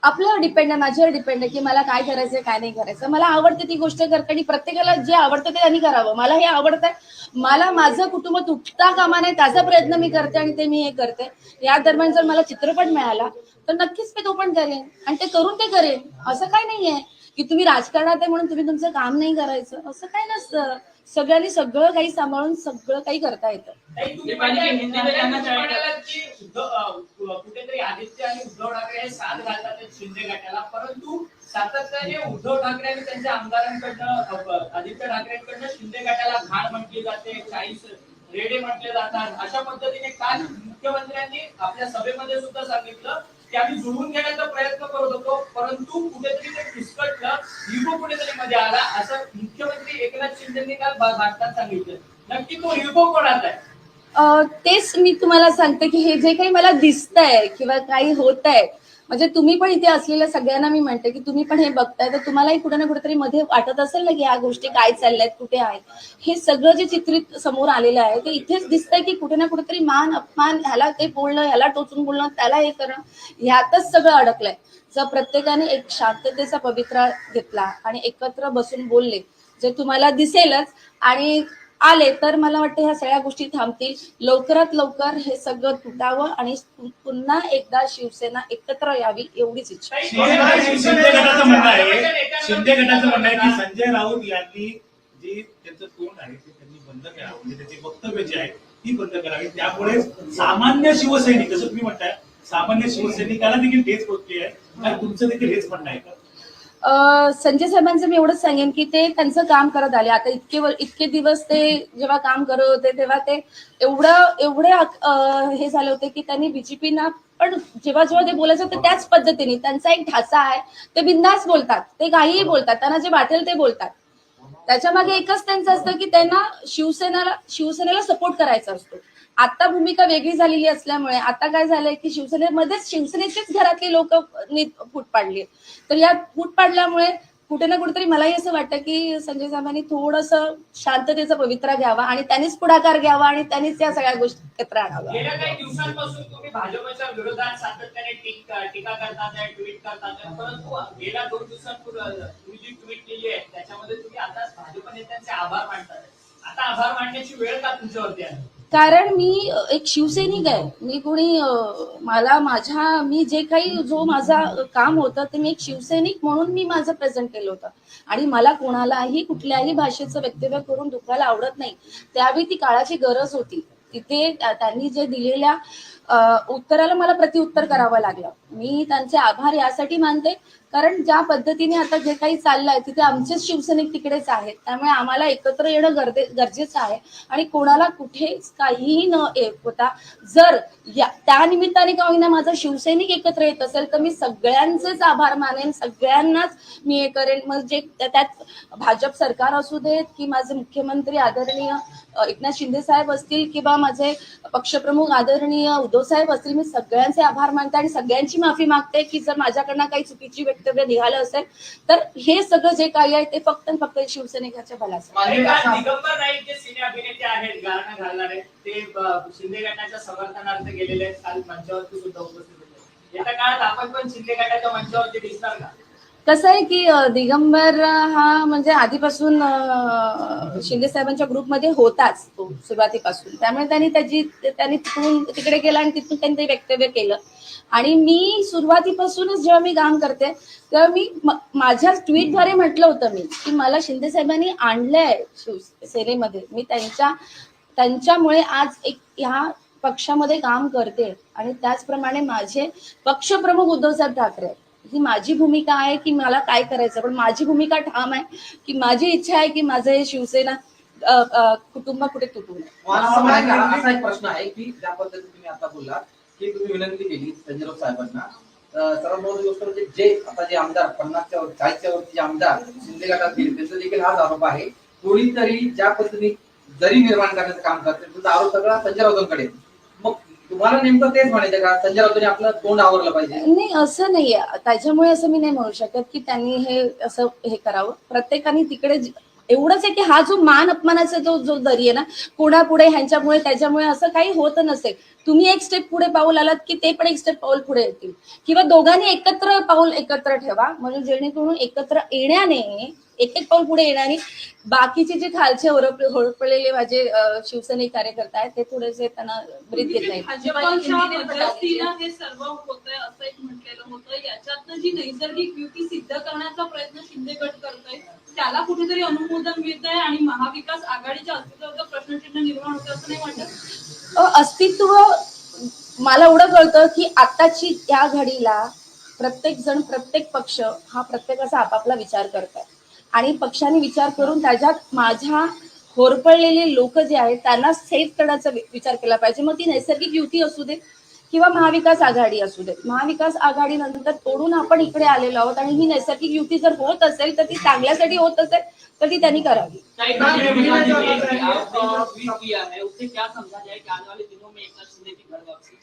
Speaker 3: आपल्यावर डिपेंड आहे, माझ्यावर डिपेंड आहे की मला काय करायचंय काय नाही करायचं. मला आवडते ती गोष्ट करते आणि प्रत्येकाला जे आवडतं ते त्यांनी करावं. मला हे आवडतंय, मला माझं कुटुंब तुटता कामा नये त्याचा प्रयत्न मी करते आणि ते मी हे करते. या दरम्यान जर मला चित्रपट मिळाला तर नक्कीच मी तो पण करेन आणि ते करून ते करेन. असं काय नाहीये की तुम्ही राजकारणात आहे म्हणून तुम्ही तुमचं काम नाही करायचं, असं काय नसतं. सगळ्यांनी सगळं काही सांभाळून सगळं काही करता येतं.
Speaker 6: तुम्ही म्हणालात की कुठेतरी आदित्य आणि उद्धव ठाकरे हे साथ घालतात शिंदे गटाला, परंतु सातत्याने उद्धव ठाकरे आणि त्यांच्या आमदारांकडनं आदित्य ठाकरेंकडनं शिंदे गटाला घाण म्हटली जाते, 40 रेडे म्हटले जातात. अशा पद्धतीने काल मुख्यमंत्र्यांनी आपल्या सभेमध्ये सुद्धा सांगितलं की आम्ही जुळवून घेण्याचा प्रयत्न करत होतो, परंतु कुठेतरी ते फिसकटलं, इगो कुठेतरी मध्ये आला, असं मुख्यमंत्री एकनाथ शिंदेंनी काल भारतात सांगितलं. नक्की तो इगो कोणाचा आहे?
Speaker 3: तेच मी तुम्हाला सांगते की हे जे काही मला दिसतंय किंवा काही होत आहे, म्हणजे तुम्ही पण इथे असलेल्या सगळ्यांना मी म्हणते की तुम्ही पण हे बघताय तर तुम्हालाही कुठे ना कुठेतरी मध्ये वाटत असेल ना की ह्या गोष्टी काय चालल्यात, कुठे आहेत. हे सगळं जे चित्रित समोर आलेलं आहे ते इथेच दिसतंय की कुठे ना कुठेतरी मान अपमान, ह्याला ते बोलणं, ह्याला टोचून बोलणं, त्याला हे करणं, ह्यातच सगळं अडकलंय. जर प्रत्येकाने एक शांततेचा पवित्रा घेतला आणि एकत्र बसून बोलले, जे तुम्हाला दिसेलच आणि आले तर मला वाटतं ह्या सगळ्या गोष्टी थांबतील. लवकरात लवकर हे सगळं तुटावं आणि पुन्हा एकदा शिवसेना एकत्र यावी एवढीच इच्छा.
Speaker 2: शिंदे गटाचं म्हणणं आहे की संजय राऊत यांनी जी त्यांचं तोंड आहे ते त्यांनी बंद करावं, म्हणजे त्याची वक्तव्य जी आहे ती बंद करावी. त्यामुळे सामान्य शिवसैनिक, जसं तुम्ही म्हणताय, सामान्य शिवसैनिकाला देखील हेच पोचली आहे. काय तुमचं देखील हेच म्हणणं आहे का?
Speaker 3: संजय साहेबांचं मी एवढंच सांगेन की ते त्यांचं काम करत आले. आता इतके दिवस ते जेव्हा काम करत होते तेव्हा ते एवढे हे झाले होते की त्यांनी बीजेपीना पण जेव्हा जेव्हा ते बोलायचं तर त्याच पद्धतीने त्यांचा एक ढाचा आहे, ते बिंदास बोलतात, ते काहीही बोलतात, त्यांना जे वाटेल ते बोलतात. त्याच्या मागे एकच त्यांचं असतं की त्यांना शिवसेनेला सपोर्ट करायचा असतो. आता भूमिका वेगळी झालेली असल्यामुळे आता काय झालंय की शिवसेनेचेच घरातली लोक फूट पाडली. तर या फूट पाडल्यामुळे कुठे ना कुठेतरी मलाही असं वाटतं की संजय साहेबांनी थोडंसं शांततेचा पवित्रा घ्यावा आणि त्यांनीच पुढाकार घ्यावा आणि त्यांनीच या सगळ्या गोष्टी एकत्र आणाव्या.
Speaker 6: गेल्या काही दिवसांपासून तुम्ही भाजपच्या विरोधात सातत्याने टीका करतात, ट्विट करतात, परंतु गेल्या 2 दिवसांपूर्वी तुम्ही जी ट्विट केली आहे त्याच्यामध्ये तुम्ही आता भाजप नेत्यांचे आभार मानतात. आता आभार मानण्याची वेळ का तुमच्यावरती आहे?
Speaker 3: कारण मी एक शिवसैनिक आहे. मी कोणी मी जे काही जो माझा काम होतं ते मी एक शिवसैनिक म्हणून मी माझं प्रेझेंट केलं होतं आणि मला कोणालाही कुठल्याही भाषेचं वक्तव्य करून दुखायला आवडत नाही. त्यावेळी ती काळाची गरज होती. तिथे त्यांनी जे दिलेल्या उत्तराला मला प्रत्युत्तर करावं लागलं. मी त्यांचे आभार यासाठी मानते कारण ज्या पद्धतीने आता जे काही चाललंय तिथे आमचेच शिवसैनिक तिकडेच आहेत, त्यामुळे आम्हाला एकत्र येणं गरजेचं आहे आणि कोणाला कुठेच काहीही न होता जर त्या निमित्ताने का होईना माझा शिवसैनिक एकत्र येत असेल तर मी सगळ्यांचेच आभार मानेन, सगळ्यांनाच मी हे करेन. म्हणजे त्यात भाजप सरकार असू देत की माझे मुख्यमंत्री आदरणीय एकनाथ शिंदे साहेब असतील किंवा माझे पक्षप्रमुख आदरणीय उद्धव साहेब असतील, मी सगळ्यांचे आभार मानते आणि सगळ्यांची माफी मागते की जर माझ्याकडनं काही चुकीची वक्तव्य निघालं असेल तर हे सगळं जे काही आहे ते फक्त शिवसैनिकाच्या बलाचं.
Speaker 6: दिगंबर नाईक जे सिने अभिनेते आहेत, गाणं घालणार आहेत, ते शिंदे गटाच्या समर्थनार्थ गेलेले आहेत, काल मंचावरती सुद्धा उपस्थित होते. येत्या काळात आपण पण शिंदे गटाच्या मंचावरती दिसणार का?
Speaker 3: कसं आहे की दिगंबर हा म्हणजे आधीपासून शिंदे साहेबांच्या ग्रुपमध्ये होताच तो सुरुवातीपासून, त्यामुळे त्यांनी तिकडे गेला आणि तिथून त्यांनी ते वक्तव्य केलं. आणि मी सुरुवातीपासूनच जेव्हा मी काम करते तेव्हा मी माझ्या ट्विटद्वारे म्हटलं होतं मी की मला शिंदे साहेबांनी आणलंय शिवसेनेमध्ये, मी त्यांच्यामुळे आज एक ह्या पक्षामध्ये काम करते आणि त्याचप्रमाणे माझे पक्षप्रमुख उद्धव साहेब ठाकरे, ही माझी भूमिका आहे की मला काय करायचं, पण माझी भूमिका ठाम आहे की माझी इच्छा आहे की माझं हे शिवसेना कुटुंब कुठे तुटू नये.
Speaker 5: असा एक प्रश्न आहे की ज्या पद्धतीने तुम्ही आता बोललात की तुम्ही विनंती केली संजय राऊत साहेबांना, सर्वात महत्त्वाची गोष्ट म्हणजे जे आमदार 50च्या 40च्या वरती जे आमदार शिंदे गटात गेले त्यांचा देखील हाच आरोप आहे. कोणीतरी ज्या पद्धतीने जरी निर्माण करण्याचं काम करते तुझा आरोप सगळा संजय राऊतांकडे. मग तुम्हाला नेमकं तेच म्हणायचं का संजय राऊतांनी आपलं तोंड आवरलं पाहिजे?
Speaker 3: नाही, असं नाहीये. त्याच्यामुळे असं मी नाही म्हणू शकत की त्यांनी हे असं हे करावं. प्रत्येकाने तिकडे एवढंच आहे की हा जो मान अपमानाचा जो दरी आहे ना, कोणापुढे ह्यांच्यामुळे त्याच्यामुळे असं काही होत नसेल. तुम्ही एक स्टेप पुढे पाऊल आलात की ते पण एक स्टेप पाऊल पुढे येतील, किंवा दोघांनी एकत्र पाऊल एकत्र ठेवा, म्हणजे जेणेकरून एकत्र येण्याने एक एक पाऊल पुढे येणारी बाकीचे जे खालचे होरपळलेले माझे शिवसैनिक कार्यकर्ता आहेत ते थोडेसे त्यांना ब्रीथ घेता येईल.
Speaker 7: भाजपच्या मध्यस्थीनं हे सर्व होतंय असं एक म्हटलेलं होतं. याच्यातनं जी नैसर्गिक युती सिद्ध करण्याचा प्रयत्न शिंदे गट करतोय त्याला कुठेतरी अनुमोदन मिळत आहे आणि महाविकास आघाडीच्या अस्तित्वाचं प्रश्नचिन्ह निर्माण होतं असं नाही वाटत?
Speaker 3: अस्तित्व मला एवढं कळतं की आताची त्या घडीला प्रत्येक जण प्रत्येक पक्ष हा प्रत्येकाचा आपापला विचार करतात आणि पक्षाने विचार करून त्याच्यात माझ्या होरपळलेले लोक जे आहेत त्यांना सेफ करण्याचा विचार केला पाहिजे. मग ती नैसर्गिक युती असू दे किंवा महाविकास आघाडी असू दे. महाविकास आघाडी नंतर तोडून आपण इकडे आलेलो आहोत आणि ही नैसर्गिक युती जर होत असेल तर ती चांगल्यासाठी होत असेल तर ती त्यांनी करावी.
Speaker 6: किया है उससे क्या समझा जाए कि आने वाले दिनों में एकनाथ शिंदे की घर वापसी?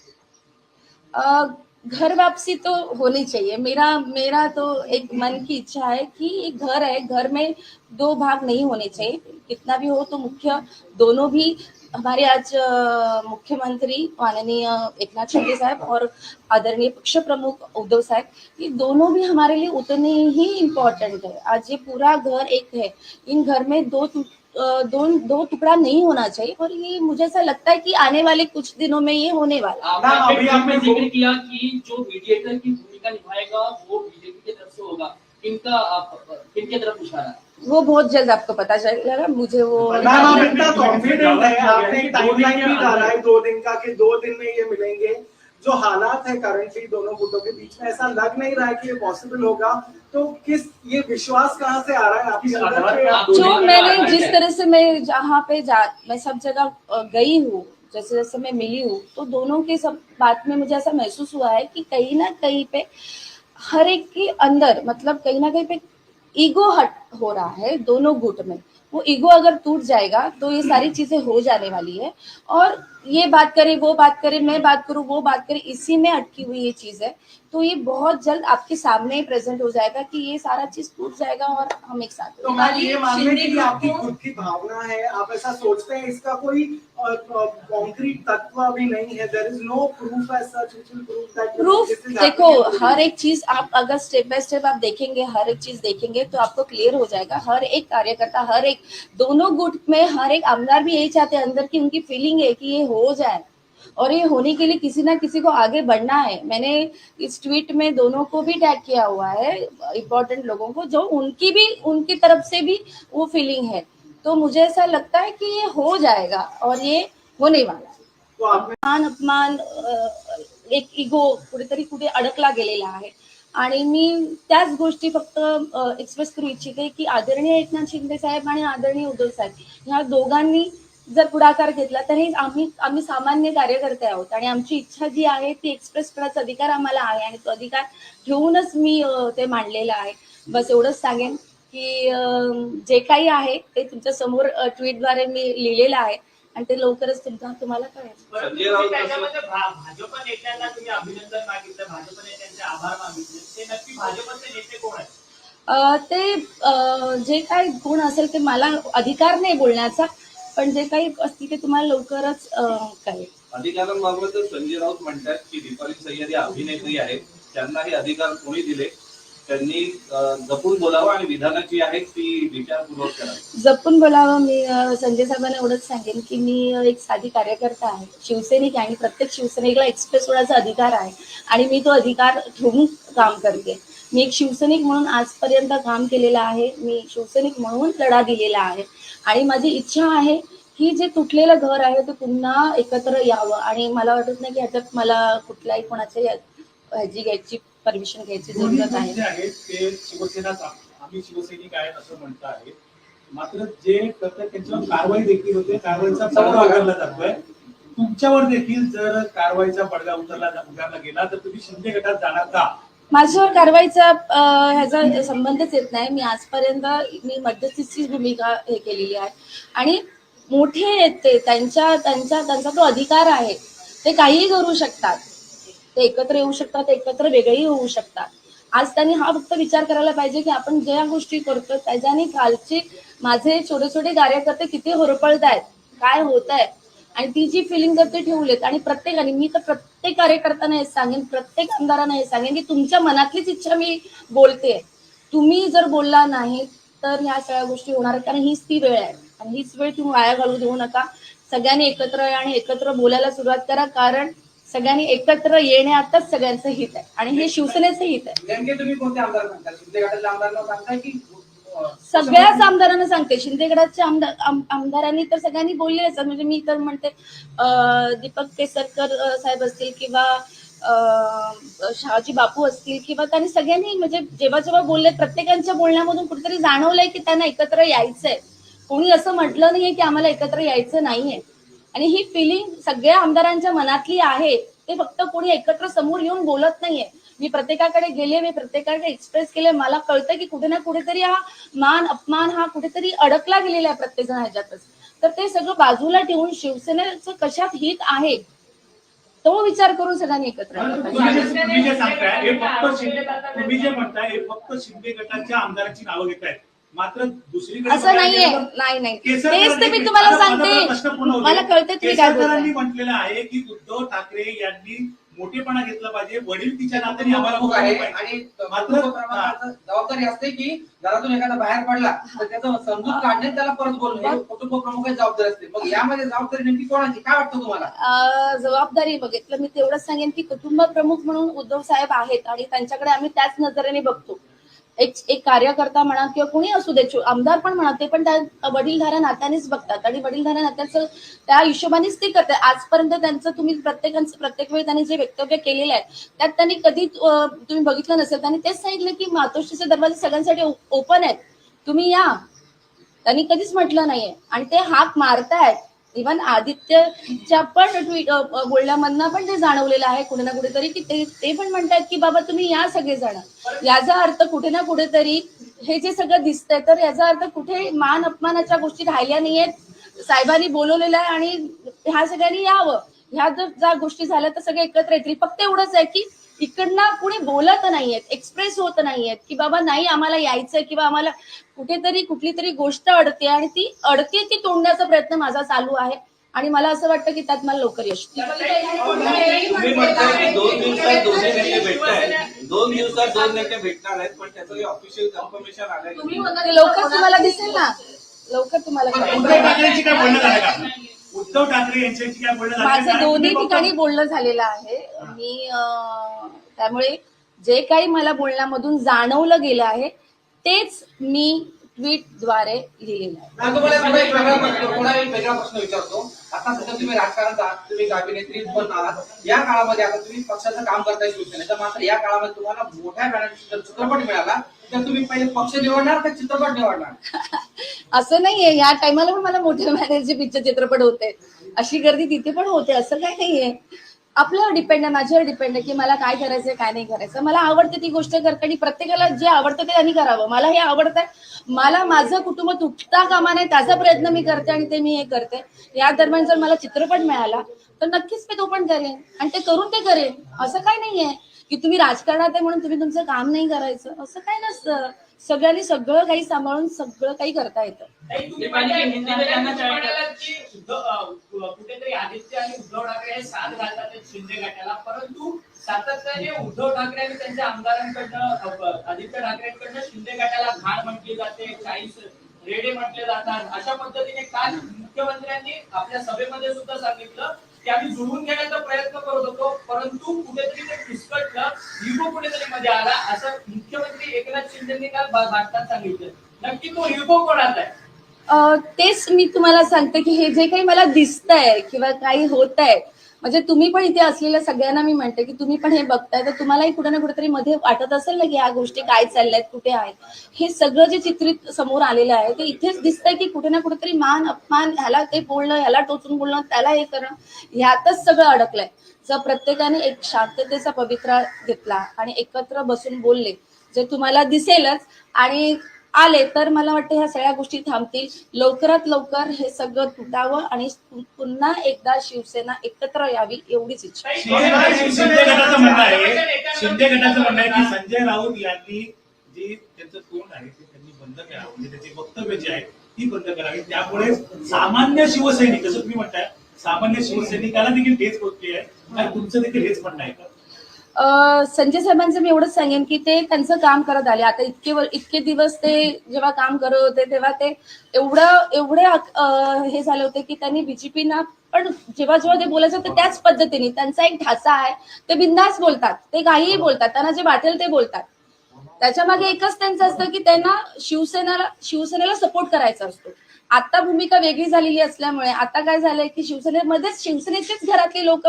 Speaker 3: घर वापसी तो होनी चाहिए. मेरा तो एक मन की इच्छा है कि एक घर है, घर में दो भाग नहीं होने चाहिए. कितना भी हो तो मुख्य दोनों भी हमारे आज मुख्यमंत्री माननीय एकनाथ शिंदे साहब और आदरणीय पक्ष प्रमुख उद्धव साहब, ये दोनों भी हमारे लिए उतने ही इम्पोर्टेंट है. आज ये पूरा घर एक है, इन घर में दो टुकड़ा नहीं होना चाहिए और ये मुझे ऐसा लगता है कि आने वाले कुछ दिनों में ये होने वाला.
Speaker 6: आपने जिक्र किया कि जो मीडिएटर की भूमिका निभाएगा वो बीजेपी की तरफ से होगा. किनके तरफ इशारा?
Speaker 3: वो बहुत जल्द आपको पता चलेगा. मुझे वो
Speaker 8: मैम आप इतना कॉन्फिडेंट है, आपने एक टाइमलाइन भी डाला है 2 दिन का कि 2 दिन में ये मिलेंगे. जो हालात है करंटली दोनों गुटों के बीच में ऐसा लग नहीं रहा है कि ये पॉसिबल होगा. तो किस ये विश्वास कहाँ से आ रहा है आपके अंदर?
Speaker 3: जो मैंने जिस तरह से मैं जहाँ पे मैं सब जगह गई हूँ, जैसे जैसे मैं मिली हूँ, तो दोनों के सब बात में मुझे ऐसा महसूस हुआ है कि कहीं ना कहीं पे हर एक के अंदर मतलब कहीं ना कहीं पे ईगो हट हो रहा है दोनों गुट में. वो ईगो अगर टूट जाएगा तो ये सारी चीजें हो जाने वाली है. और ये बात करे वो बात करे मैं बात करूं वो बात करे, इसी में अटकी हुई ये चीज है. तो ये बहुत जल्द आपके सामने प्रेजेंट हो जाएगा कि ये सारा चीज टूट जाएगा और हम एक साथ.
Speaker 8: तो मैम ये मान लें कि आपकी खुद की भावना है, आप ऐसा सोचते हैं, इसका कोई कॉन्क्रीट तत्व भी नहीं है. There is no proof as such which will prove that.
Speaker 3: Proof देखो, हर एक चीज आप अगर स्टेप बाय स्टेप आप देखेंगे, हर एक चीज देखेंगे तो आपको क्लियर हो जाएगा. हर एक कार्यकर्ता, हर एक दोनों गुट में हर एक आमदार भी यही चाहते हैं अंदर की उनकी फीलिंग है कि ये हो जाए और ये होने के लिए किसी ना किसी को आगे बढ़ना है. मैंने इस ट्वीट में दोनों को भी टैग किया हुआ है, इम्पोर्टेंट लोगों को, जो उनकी तरफ से भी वो फीलिंग है. तो मुझे ऐसा लगता है कि ये हो जाएगा और ये होने वाला है.
Speaker 8: तो
Speaker 3: मान अपमान एक इगो कुठेतरी कुठे अडकला गेलेला आहे आणि मी त्याच गोष्टी फक्त एक्सप्रेस करू इच्छिते की आदरणीय एकनाथ शिंदे साहेब आणि आदरणीय उद्धव साहेब ह्या दोघांनी जर पुढाकार घेतला तर हे आम्ही सामान्य कार्यकर्ते आहोत आणि आमची इच्छा जी आहे ती एक्सप्रेस करण्याचा अधिकार आम्हाला आहे आणि तो अधिकार घेऊनच मी ते मांडलेलं आहे. बस एवढंच सांगेन की जे काही आहे ते तुमच्या समोर ट्विटद्वारे मी लिहिलेलं आहे आणि ते लवकरच तुम्हाला कळेल.
Speaker 6: त्याच्यामध्ये भाजप नेत्यांना तुम्ही अभिनंदन मागितलं, भाजप नेत्यांचे आभार मागितले, ते नक्की भाजपचे नेते कोण आहेत?
Speaker 3: ते जे काही गुण असेल ते मला अधिकार नाही बोलण्याचा, पण जे काही असतील ते तुम्हाला लवकरच कळेल.
Speaker 4: अधिकारांबाबत संजय राऊत म्हणतात की दीपाली सय्यद या अभिनेत्री आहेत, त्यांना हे अधिकार कोणी दिले, त्यांनी जपून बोलावं आणि विधानाची आहे ती विचारपूर्वक करावी.
Speaker 3: जपून बोलावं. मी संजय साहेबांना एवढंच सांगेन की मी एक साधी कार्यकर्ता आहे, शिवसैनिक आहे आणि प्रत्येक शिवसैनिकला एक्सप्रेस होण्याचा अधिकार आहे आणि मी तो अधिकार ठेवून काम करते. मी एक शिवसैनिक म्हणून आजपर्यंत काम केलेलं आहे, मी शिवसैनिक म्हणून लढा दिलेला आहे आणि माझी इच्छा आहे की जे तुटलेलं घर आहे ते पुन्हा एकत्र यावं आणि मला वाटत नाही की ह्याच्यात मला कुठल्याही कोणाच्या ह्याची घ्यायची परमिशन घ्यायची जरूरत आहे.
Speaker 2: ते शिवसेनाच आम्ही शिवसैनिक आहेत असं म्हणत आहेत, मात्र जे करतात त्यांच्यावर कारवाई देखील होते, कारवाईचा बडगा उगारला जातोय. तुमच्यावर देखील जर कारवाईचा बडगा उगारला गेला तर तुम्ही शिंदे गटात जाणार का?
Speaker 3: माझ्यावर कारवाईचा ह्याचा संबंधच येत नाही. मी आजपर्यंत मध्यस्थीची भूमिका हे केलेली आहे आणि मोठे आहेत ते, त्यांचा तो अधिकार आहे, ते काहीही करू शकतात, ते एकत्र येऊ शकतात, एकत्र वेगळेही होऊ शकतात. आज त्यांनी हा फक्त विचार करायला पाहिजे की आपण ज्या गोष्टी करतो त्याच्याने कालचे माझे छोटे छोटे कार्यकर्ते किती होरपळत आहेत, काय होत आहे, आणि ती जी फिलिंग जर ते ठेवलेत आणि प्रत्येकाने, मी तर प्रत्येक कार्यकर्त्यांना हे सांगेन, प्रत्येक आमदारांना हे सांगेन की तुमच्या मनातलीच इच्छा मी बोलते, तुम्ही जर बोलला नाही तर ह्या सगळ्या गोष्टी होणार आहेत. कारण हीच ती वेळ आहे आणि हीच वेळ तुम्ही वाया घालू देऊ नका. सगळ्यांनी एकत्र या आणि एकत्र बोलायला सुरुवात करा, कारण सगळ्यांनी एकत्र येण्यातच सगळ्यांचं हित आहे आणि हे शिवसेनेचं हित आहे.
Speaker 5: नेमके तुम्ही कोणते आमदार सांगता? शिंदे गटाच्या आमदारांना सांगताय की
Speaker 3: सगळ्याच आमदारांना सांगते, शिंदेगडाच्या आमदारांनी तर सगळ्यांनी बोलले असतात. म्हणजे मी तर म्हणते दीपक केसरकर साहेब असतील किंवा शहाजी बापू असतील किंवा त्यांनी सगळ्यांनी म्हणजे जेव्हा जेव्हा बोलले, प्रत्येकांच्या बोलण्यामधून कुठेतरी जाणवलंय की त्यांना एकत्र यायचंय. कोणी असं म्हटलं नाहीये की आम्हाला एकत्र यायचं नाहीये. आणि ही फिलिंग सगळ्या आमदारांच्या मनातली आहे, ते फक्त कोणी एकत्र समोर येऊन बोलत नाहीये. मी प्रत्येकाकडे गेले, मी प्रत्येकाकडे एक्सप्रेस केले, मला कळतं की कुठे ना कुठेतरी हा मान अपमान हा कुठेतरी अडकला गेलेला आहे प्रत्येक जण ह्याच्यातच. तर ते सगळं बाजूला ठेवून शिवसेनेचं कशात हित आहे तो विचार करून सगळ्यांनी एकत्र आलं पाहिजे.
Speaker 2: तुम्ही जे सांगताय हे तुम्ही जे म्हणताय हे फक्त शिंदे गटाच्या आमदारांची नावं घेतायत, मात्र दुसरीकडे
Speaker 3: असं नाहीये, नाही तेच तर मी तुम्हाला सांगते, मला कळते तुम्ही काय बोलताय.
Speaker 2: म्हटलेलं आहे की उद्धव ठाकरे यांनी मोठेपणा घेतला पाहिजे, वडील तिच्या नात्याने आम्हाला
Speaker 5: खूप आहे
Speaker 2: बोलावलं पाहिजे.
Speaker 5: आणि
Speaker 2: मात्र
Speaker 5: जबाबदारी असते की घरातून एखादा बाहेर पडला तर त्याचं समजून काढणे, त्याला परत बोलणे कुटुंब प्रमुखाची जबाबदारी असते. मग यामध्ये जबाबदारी नेमकी कोणाची, काय वाटतं तुम्हाला?
Speaker 3: जबाबदारी बघितलं मी तेवढंच सांगेन की कुटुंब प्रमुख म्हणून उद्धव साहेब आहेत आणि त्यांच्याकडे आम्ही त्याच नजरेने बघतो. एक कार्यकर्ता म्हणा किंवा कोणी असू दे, आमदार पण म्हणा, ते पण त्या वडीलधाऱ्या नात्यानेच बघतात आणि वडीलधाऱ्या नात्याचं त्या हिशोबानेच ते करतात. आजपर्यंत त्यांचं तुम्ही प्रत्येक वेळी त्यांनी जे वक्तव्य केलेलं आहे त्यात त्यांनी कधी तुम्ही बघितलं नसेल, त्यांनी तेच सांगितलं की मातोश्रीचे दरवाजे सगळ्यांसाठी ओपन आहेत, तुम्ही या. त्यांनी कधीच म्हटलं नाहीये आणि ते हाक मारतायत. इव्हन आदित्यच्या पण बोलण्यामधनं पण ते जाणवलेलं आहे कुठे ना कुठेतरी की ते पण म्हणतात की बाबा तुम्ही या सगळेजण. याचा अर्थ कुठे ना कुठेतरी हे जे सगळं दिसतंय तर याचा अर्थ कुठे मान अपमानाच्या गोष्टी राहिल्या नाहीयेत. साहेबांनी बोलवलेलं आहे आणि ह्या सगळ्यांनी यावं. ह्या जर ज्या गोष्टी झाल्या तर सगळे एकत्र येतील. फक्त एवढंच आहे की इकडनं कुणी बोलत नाहीयेत, एक्सप्रेस होत नाहीयेत की बाबा नाही आम्हाला यायचंय किंवा आम्हाला कुठेतरी कुठली तरी गोष्ट अडते आणि ती अडते ती तोडण्याचा प्रयत्न माझा चालू आहे आणि मला असं वाटतं की त्यात मला लवकर यश
Speaker 4: तुम्ही म्हणताय की 2 दिवसात दोन्ही नेते भेटतायत, 2 दिवसात 2 नेते भेटणार आहेत, पण त्याचं काही ऑफिशियल कन्फर्मेशन आलंय?
Speaker 3: लवकर तुम्हाला दिसेल ना, लवकर तुम्हाला
Speaker 2: उद्धव ठाकरेंची काय बोलणं झालं का? उद्धव ठाकरे यांच्याशी काय बोलणं झालं?
Speaker 3: माझं दोन्ही ठिकाणी बोलणं झालेलं आहे. मी त्यामुळे जे काही मला बोलण्यामधून जाणवलं गेलं आहे तेच मी ट्विटद्वारे लिहिलेलं आहे.
Speaker 5: तुम्हाला एक वेगळा प्रश्न विचारतो. आता सध्या तुम्ही राजकारणात आहात, तुम्ही अभिनेत्री पण आहात. या काळामध्ये आता तुम्ही पक्षाचं काम करताय शिवसेनेचं, मात्र या काळामध्ये तुम्हाला मोठ्या बॅनरचा चित्रपट मिळाला तर तुम्ही पहिले पक्ष निवडणार का चित्रपट निवडणार?
Speaker 3: असं नाहीये, या टायमाला पण मला मोठ्या बॅनरचे पिक्चर चित्रपट होते, अशी गर्दी तिथे पण होते, असं काही नाहीये. आपल्यावर डिपेंड आहे, माझ्यावर डिपेंड आहे की मला काय करायचंय काय नाही करायचं. मला आवडते ती गोष्ट करते आणि प्रत्येकाला जे आवडतं ते त्यांनी करावं. मला हे आवडतंय, मला माझं कुटुंब तुटता कामा नये त्याचा प्रयत्न मी करते आणि ते मी हे करते. या दरम्यान जर मला चित्रपट मिळाला तर नक्कीच मी तो पण करेन आणि ते करून ते करेन. असं काय नाहीये की तुम्ही राजकारणात आहे म्हणून तुम्ही तुमचं काम नाही करायचं, असं काय नसतं. सगळ्यांनी सगळं काही सांभाळून सगळं काही करता येतं.
Speaker 6: कुठेतरी आदित्य आणि उद्धव ठाकरे हे साथ घालतात शिंदे गटाला, परंतु सातत्याने उद्धव ठाकरे आणि त्यांच्या आमदारांकडनं आदित्य ठाकरेंकडनं शिंदे गटाला घाण म्हटली जाते, 40 रेडे म्हटले जातात. अशा पद्धतीने काल मुख्यमंत्र्यांनी आपल्या सभेमध्ये सुद्धा सांगितलं की आम्ही जुळवून घेण्याचा प्रयत्न करत होतो, परंतु कुठेतरी ते फिसकटलं, इगो कुठेतरी मध्ये आला, असं मुख्यमंत्री एकनाथ शिंदेंनी काल भाषणात सांगितलं. नक्की तो इगो कोणाचा आहे?
Speaker 3: तेच मी तुम्हाला सांगते की हे जे काही मला दिसतंय किंवा काही होत आहे, म्हणजे तुम्ही पण इथे असलेल्या सगळ्यांना मी म्हणते की तुम्ही पण हे बघताय तर तुम्हालाही कुठे ना कुठेतरी मध्ये वाटत असेल ना की ह्या गोष्टी काय चालल्यात, कुठे आहेत. हे सगळं जे चित्रित समोर आलेलं आहे ते इथेच दिसतंय की कुठे ना कुठेतरी मान अपमान, ह्याला ते बोलणं, ह्याला टोचून बोलणं, त्याला हे करणं, ह्यातच सगळं अडकलंय. जर प्रत्येकाने एक शांततेचा पवित्रा घेतला आणि एकत्र बसून बोलले जे तुम्हाला दिसेलच. आणि आले तर मला वाटतं ह्या सगळ्या गोष्टी थांबतील. लवकरात लवकर हे सगळं तुटावं आणि पुन्हा एकदा शिवसेना एकत्र यावी एवढीच इच्छा.
Speaker 2: शिंदे गटाचं म्हणणं आहे की संजय राऊत यांनी जी त्यांचं तोंड आहे ते त्यांनी बंद करावं, म्हणजे त्याची वक्तव्य जी आहे ती बंद करावी. त्यामुळे सामान्य शिवसैनिक, जसं तुम्ही म्हणताय, सामान्य शिवसैनिकाला देखील हेच पोचली आहे. काय तुमचं देखील हेच म्हणणं आहे का?
Speaker 3: संजय साहेबांचं मी एवढंच सांगेन की ते त्यांचं काम करत आले. आता इतके दिवस ते जेव्हा काम करत होते तेव्हा ते एवढे हे झाले होते की त्यांनी बीजेपीना पण जेव्हा ते बोलायचं तर त्याच पद्धतीने त्यांचा एक ढाचा आहे. ते बिंदास बोलतात, ते काहीही बोलतात, त्यांना जे वाटेल ते बोलतात. त्याच्या मागे एकच त्यांचं असतं की त्यांना शिवसेनेला सपोर्ट करायचा असतो. आता भूमिका वेगळी झालेली असल्यामुळे आता काय झालंय की शिवसेनेचेच घरातले लोक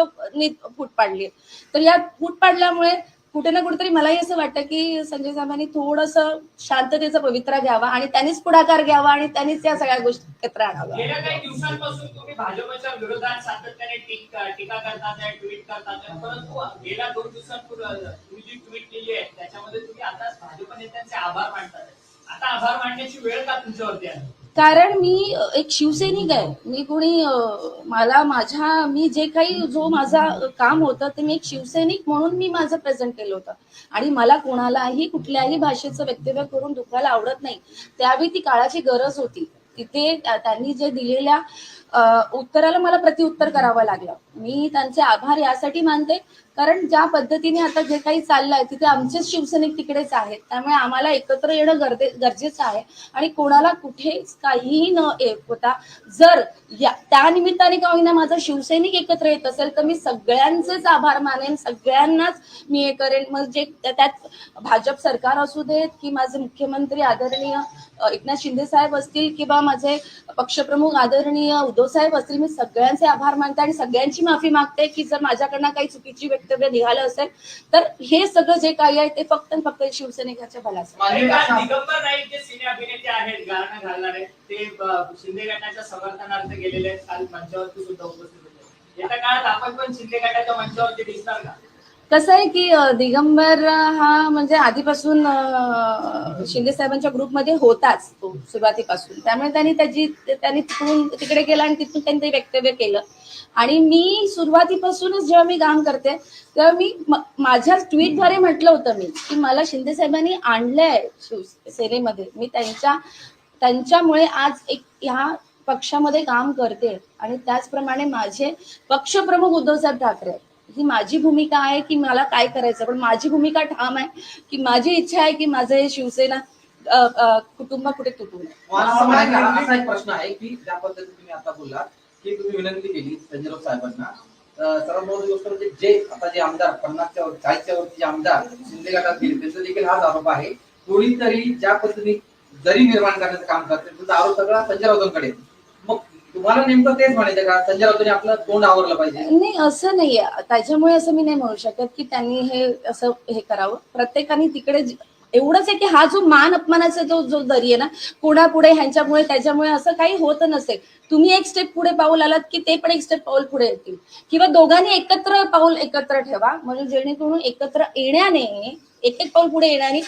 Speaker 3: फूट पाडली. तर या फूट पाडल्यामुळे कुठे ना कुठेतरी मलाही असं वाटतं की संजय साहेबांनी थोडंसं शांततेचा पवित्रा घ्यावा आणि त्यांनीच पुढाकार घ्यावा आणि त्यांनीच या सगळ्या गोष्टी एकत्र आणाव्या.
Speaker 6: गेल्या काही दिवसांपासून तुम्ही भाजपच्या विरोधात सातत्याने टीका करतात, ट्विट करतात, परंतु गेल्या 2 दिवसांपूर्वी तुम्ही जी ट्विट केली आहे त्याच्यामध्ये तुम्ही आता भाजप नेत्यांचे आभार मानतात. आता आभार मानण्याची वेळ का तुमच्यावरती आहे?
Speaker 3: कारण मी एक शिवसैनिक आहे. मी कोणी मी जे काही जो माझा काम होतं ते मी एक शिवसैनिक म्हणून मी माझं प्रेझेंट केलं होतं आणि मला कोणालाही कुठल्याही भाषेचं वक्तव्य करून दुखायला आवडत नाही. त्यावेळी ती काळाची गरज होती. तिथे त्यांनी जे दिलेल्या उत्तराला मला प्रत्युत्तर करावं लागलं. मी त्यांचे आभार यासाठी मानते कारण ज्या पद्धतीने आता जे काही चाललंय तिथे आमचेच शिवसैनिक तिकडेच आहेत. त्यामुळे आम्हाला एकत्र येणं गरजेचं आहे आणि कोणाला कुठेच काहीही न होता जर त्या निमित्ताने का होईना माझा शिवसैनिक एकत्र येत असेल तर मी सगळ्यांचेच आभार मानेन, सगळ्यांनाच मी हे करेन. मग जे त्यात भाजप सरकार असू देत की माझे मुख्यमंत्री आदरणीय एकनाथ शिंदे साहेब असतील किंवा माझे पक्षप्रमुख आदरणीय उद्धव साहेब असतील, मी सगळ्यांचे आभार मानते आणि सगळ्यांची माफी मागते की जर माझ्याकडनं काही चुकीची वक्तव्य निघालं असेल तर हे सगळं जे काही आहे ते फक्त शिवसैनिकाच्या भल्याचं.
Speaker 6: दिगंबर नाईक जे सिने अभिनेते आहेत, गाणं घालणारे, ते शिंदे गटाच्या समर्थनार्थ गेलेले आहेत. काल मंचावरती सुद्धा उपस्थित होते. येत्या काळात आपण पण शिंदे गटाच्या मंचावरती दिसणार का?
Speaker 3: कसं आहे की दिगंबर हा म्हणजे आधीपासून शिंदे साहेबांच्या ग्रुपमध्ये होताच तो सुरुवातीपासून. त्यामुळे त्यांनी तिकडे गेला आणि तिथून त्यांनी ते वक्तव्य केलं. आणि मी सुरुवातीपासूनच जेव्हा मी काम करते तेव्हा मी माझ्या ट्विटद्वारे म्हटलं होतं मी की मला शिंदे साहेबांनी आणलंय शिवसेनेमध्ये. मी त्यांच्यामुळे आज एक ह्या पक्षामध्ये काम करते आणि त्याचप्रमाणे माझे पक्षप्रमुख उद्धवसाहेब ठाकरे, ही माझी भूमिका आहे की मला काय करायचं. पण माझी भूमिका ठाम आहे की माझी इच्छा आहे की माझं हे शिवसेना कुटुंब कुठे तुटू नये.
Speaker 5: असा एक प्रश्न आहे की ज्या पद्धतीने तुम्ही आता बोललात की तुम्ही विनंती केली संजय राऊत साहेबांना, सर्वात महत्त्वाची गोष्ट म्हणजे जे आमदार 50च्या 40च्या वरती जे आमदार शिंदे गटात गेले त्यांचा देखील हाच आरोप आहे. कोणीतरी ज्या पद्धतीने जरी निर्माण करण्याचं काम करते त्याचा आरोप सगळा संजय राऊतांकडे. मग तुम्हाला नेमकं तेच म्हणायचं का संजय राऊतांनी आपलं तोंड आवरलं पाहिजे?
Speaker 3: नाही, असं नाहीये. त्याच्यामुळे असं मी नाही म्हणू शकत की त्यांनी हे असं हे करावं. प्रत्येकाने तिकडे एवढंच आहे की हा जो मान अपमानाचा जो दरी आहे ना, कोणापुढे ह्यांच्यामुळे त्याच्यामुळे असं काही होत नसेल. तुम्ही एक स्टेप पुढे पाऊल आलात की ते पण एक स्टेप पाऊल पुढे येतील किंवा दोघांनी पाऊल एकत्र ठेवा म्हणजे जेणेकरून एकत्र येण्याने एक पाऊल पुढे येणारी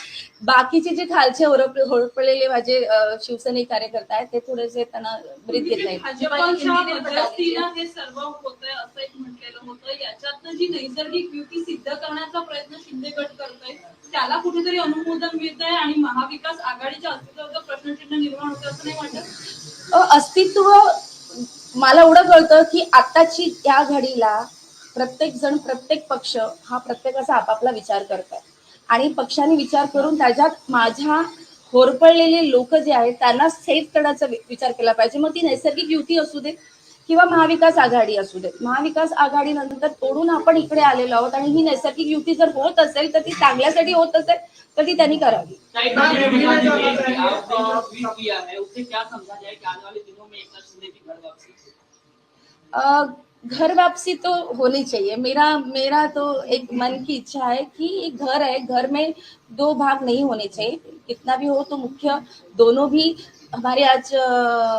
Speaker 3: बाकीचे जे खालचे होरपळलेले माझे शिवसैनिक कार्यकर्ता आहेत ते थोडेसे त्यांना ब्रीथ घेत नाही.
Speaker 7: भाजपच्या मध्यस्थीला हे सर्व होतंय असं एक म्हटलेलं होतं. याच्यातनं जी नैसर्गिक युती सिद्ध करण्याचा प्रयत्न शिंदे गट करतोय त्याला कुठेतरी अनुमोदन मिळत आहे आणि महाविकास आघाडीच्या अस्तित्वाचं प्रश्नचिन्ह निर्माण होतं असं नाही वाटत?
Speaker 3: अस्तित्व मला एवढं कळतं की आताची या घडीला प्रत्येक जण प्रत्येक पक्ष हा प्रत्येकाचा आपापला विचार करतात आणि पक्षाने विचार करून त्याच्यात माझ्या होरपळलेले लोक जे आहेत त्यांना सेफ करण्याचा विचार केला पाहिजे. मग ती नैसर्गिक युती असू दे किंवा महाविकास आघाडी असू दे. महाविकास आघाडी नंतर तोडून आपण इकडे आलेलो आहोत आणि ही नैसर्गिक युती जर होत असेल तर ती चांगल्यासाठी होत असेल तर ती त्यांनी करावी. घर वापसी तो होनी चाहिए. मेरा तो एक मन की इच्छा है कि एक घर है, घर में 2 भाग नहीं होने चाहिए. कितना भी हो तो मुख्य दोनों भी हमारे आज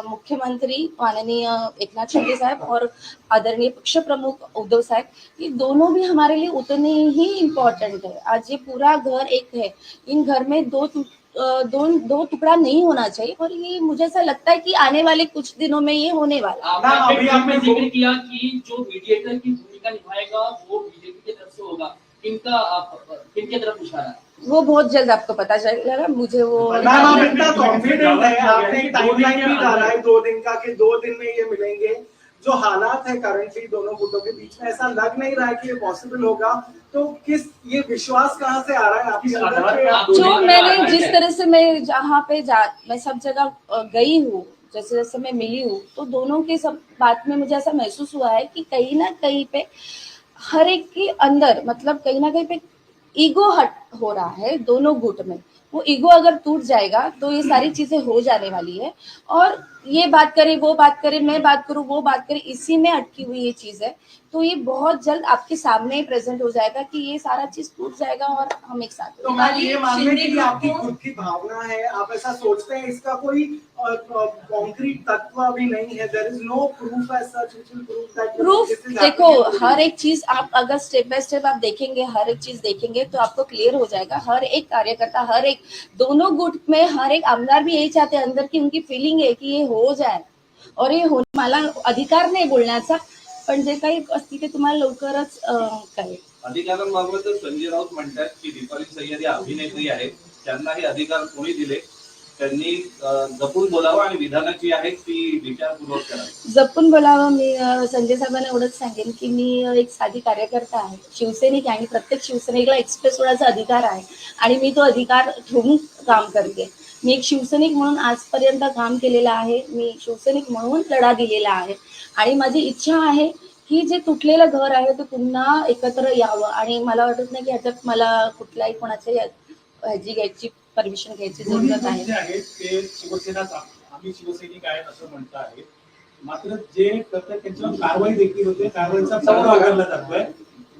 Speaker 3: मुख्यमंत्री माननीय एकनाथ शिंदे साहब और आदरणीय पक्ष प्रमुख उद्धव साहब, ये दोनों भी हमारे लिए उतने ही इम्पोर्टेंट है. आज ये पूरा घर एक है. इन घर में 2 दो टुकड़ा नहीं होना चाहिए, और ये मुझे ऐसा लगता है कि आने वाले कुछ दिनों में ये होने वाला है।
Speaker 6: आपने आपने जिक्र किया कि जो मीडिएटर की भूमिका निभाएगा वो बीजेपी की तरफ से होगा, किनके तरफ इशारा है?
Speaker 3: वो बहुत जल्द आपको पता चलेगा। मुझे वो
Speaker 8: मैम आप इतना कॉन्फिडेंट है, आपने टाइमलाइन भी डाला है 2 दिन का कि 2 दिन में ये मिलेंगे। जो हालात है करंटली दोनों गुटों के बीच में, ऐसा लग नहीं रहा है कि ये पॉसिबल होगा। तो किस ये विश्वास कहाँ से आ रहा है आपके अंदर?
Speaker 3: जो मैंने जिस तरह से मैं जहाँ पे मैं सब जगह गई हूँ, जैसे जैसे मैं मिली हूँ, तो दोनों के सब बात में मुझे ऐसा महसूस हुआ है कि कहीं ना कहीं पे हर एक के अंदर, मतलब कहीं ना कहीं पे ईगो हट हो रहा है दोनों गुट में। वो ईगो अगर टूट जाएगा तो ये सारी चीजें हो जाने वाली है। और ये बात करे, वो बात करे, मैं बात करूं, वो बात करे, इसी में अटकी हुई ये चीज है। तो ये बहुत जल्द आपके सामने प्रेजेंट हो जाएगा कि ये सारा चीज टूट जाएगा और हम एक साथ।
Speaker 8: तो मैं ये मान लें कि आपकी खुद की भावना है, आप ऐसा सोचते हैं, इसका कोई कॉन्क्रीट तत्व अभी नहीं है। There is no proof as such which will prove that.
Speaker 3: Proof देखो, हर एक चीज आप अगर स्टेप बाय स्टेप आप देखेंगे, हर एक चीज देखेंगे तो आपको क्लियर हो जाएगा। हर एक कार्यकर्ता, हर एक दोनों गुट में हर एक आमदार भी यही चाहते हैं अंदर की, उनकी फिलिंग आहे की हे हो जाए, और हे हो, मला अधिकार नाही बोलण्याचा, पण जे काही असतील ते तुम्हाला लवकरच कळेल.
Speaker 4: अधिकारांबाबत संजय राऊत म्हणतात की दीपाली सय्यद या अभिनेत्री आहेत, त्यांना हे अधिकार कोणी दिले, त्यांनी जपून बोलावं आणि विधानाची आहे ती विचारपूर्वक करावी.
Speaker 3: जपून बोलावं. मी संजय साहेबांना एवढंच सांगेन की मी एक साधी कार्यकर्ता आहे, शिवसैनिक आहे, आणि प्रत्येक शिवसैनिकला एक्सप्रेस होण्याचा अधिकार आहे आणि मी तो अधिकार ठेवून काम करते. मी एक शिवसैनिक म्हणून आजपर्यंत काम केलेलं आहे, मी शिवसैनिक म्हणून लढा दिलेला आहे, आणि माझी इच्छा आहे की जे तुटलेलं घर आहे ते पुन्हा एकत्र यावं. आणि मला वाटत नाही की ह्याच्यात मला कुठल्याही कोणाच्या ह्याची घ्यायची परमिशन घ्यायची जरूरत आहे.
Speaker 2: जे आहेत ते शिवसेनाच आम्ही शिवसैनिक आहेत असं म्हणत आहेत, मात्र जे करतात त्यांच्यावर कारवाई देखील होते, कारवाईचा पडदा उगारला जातोय.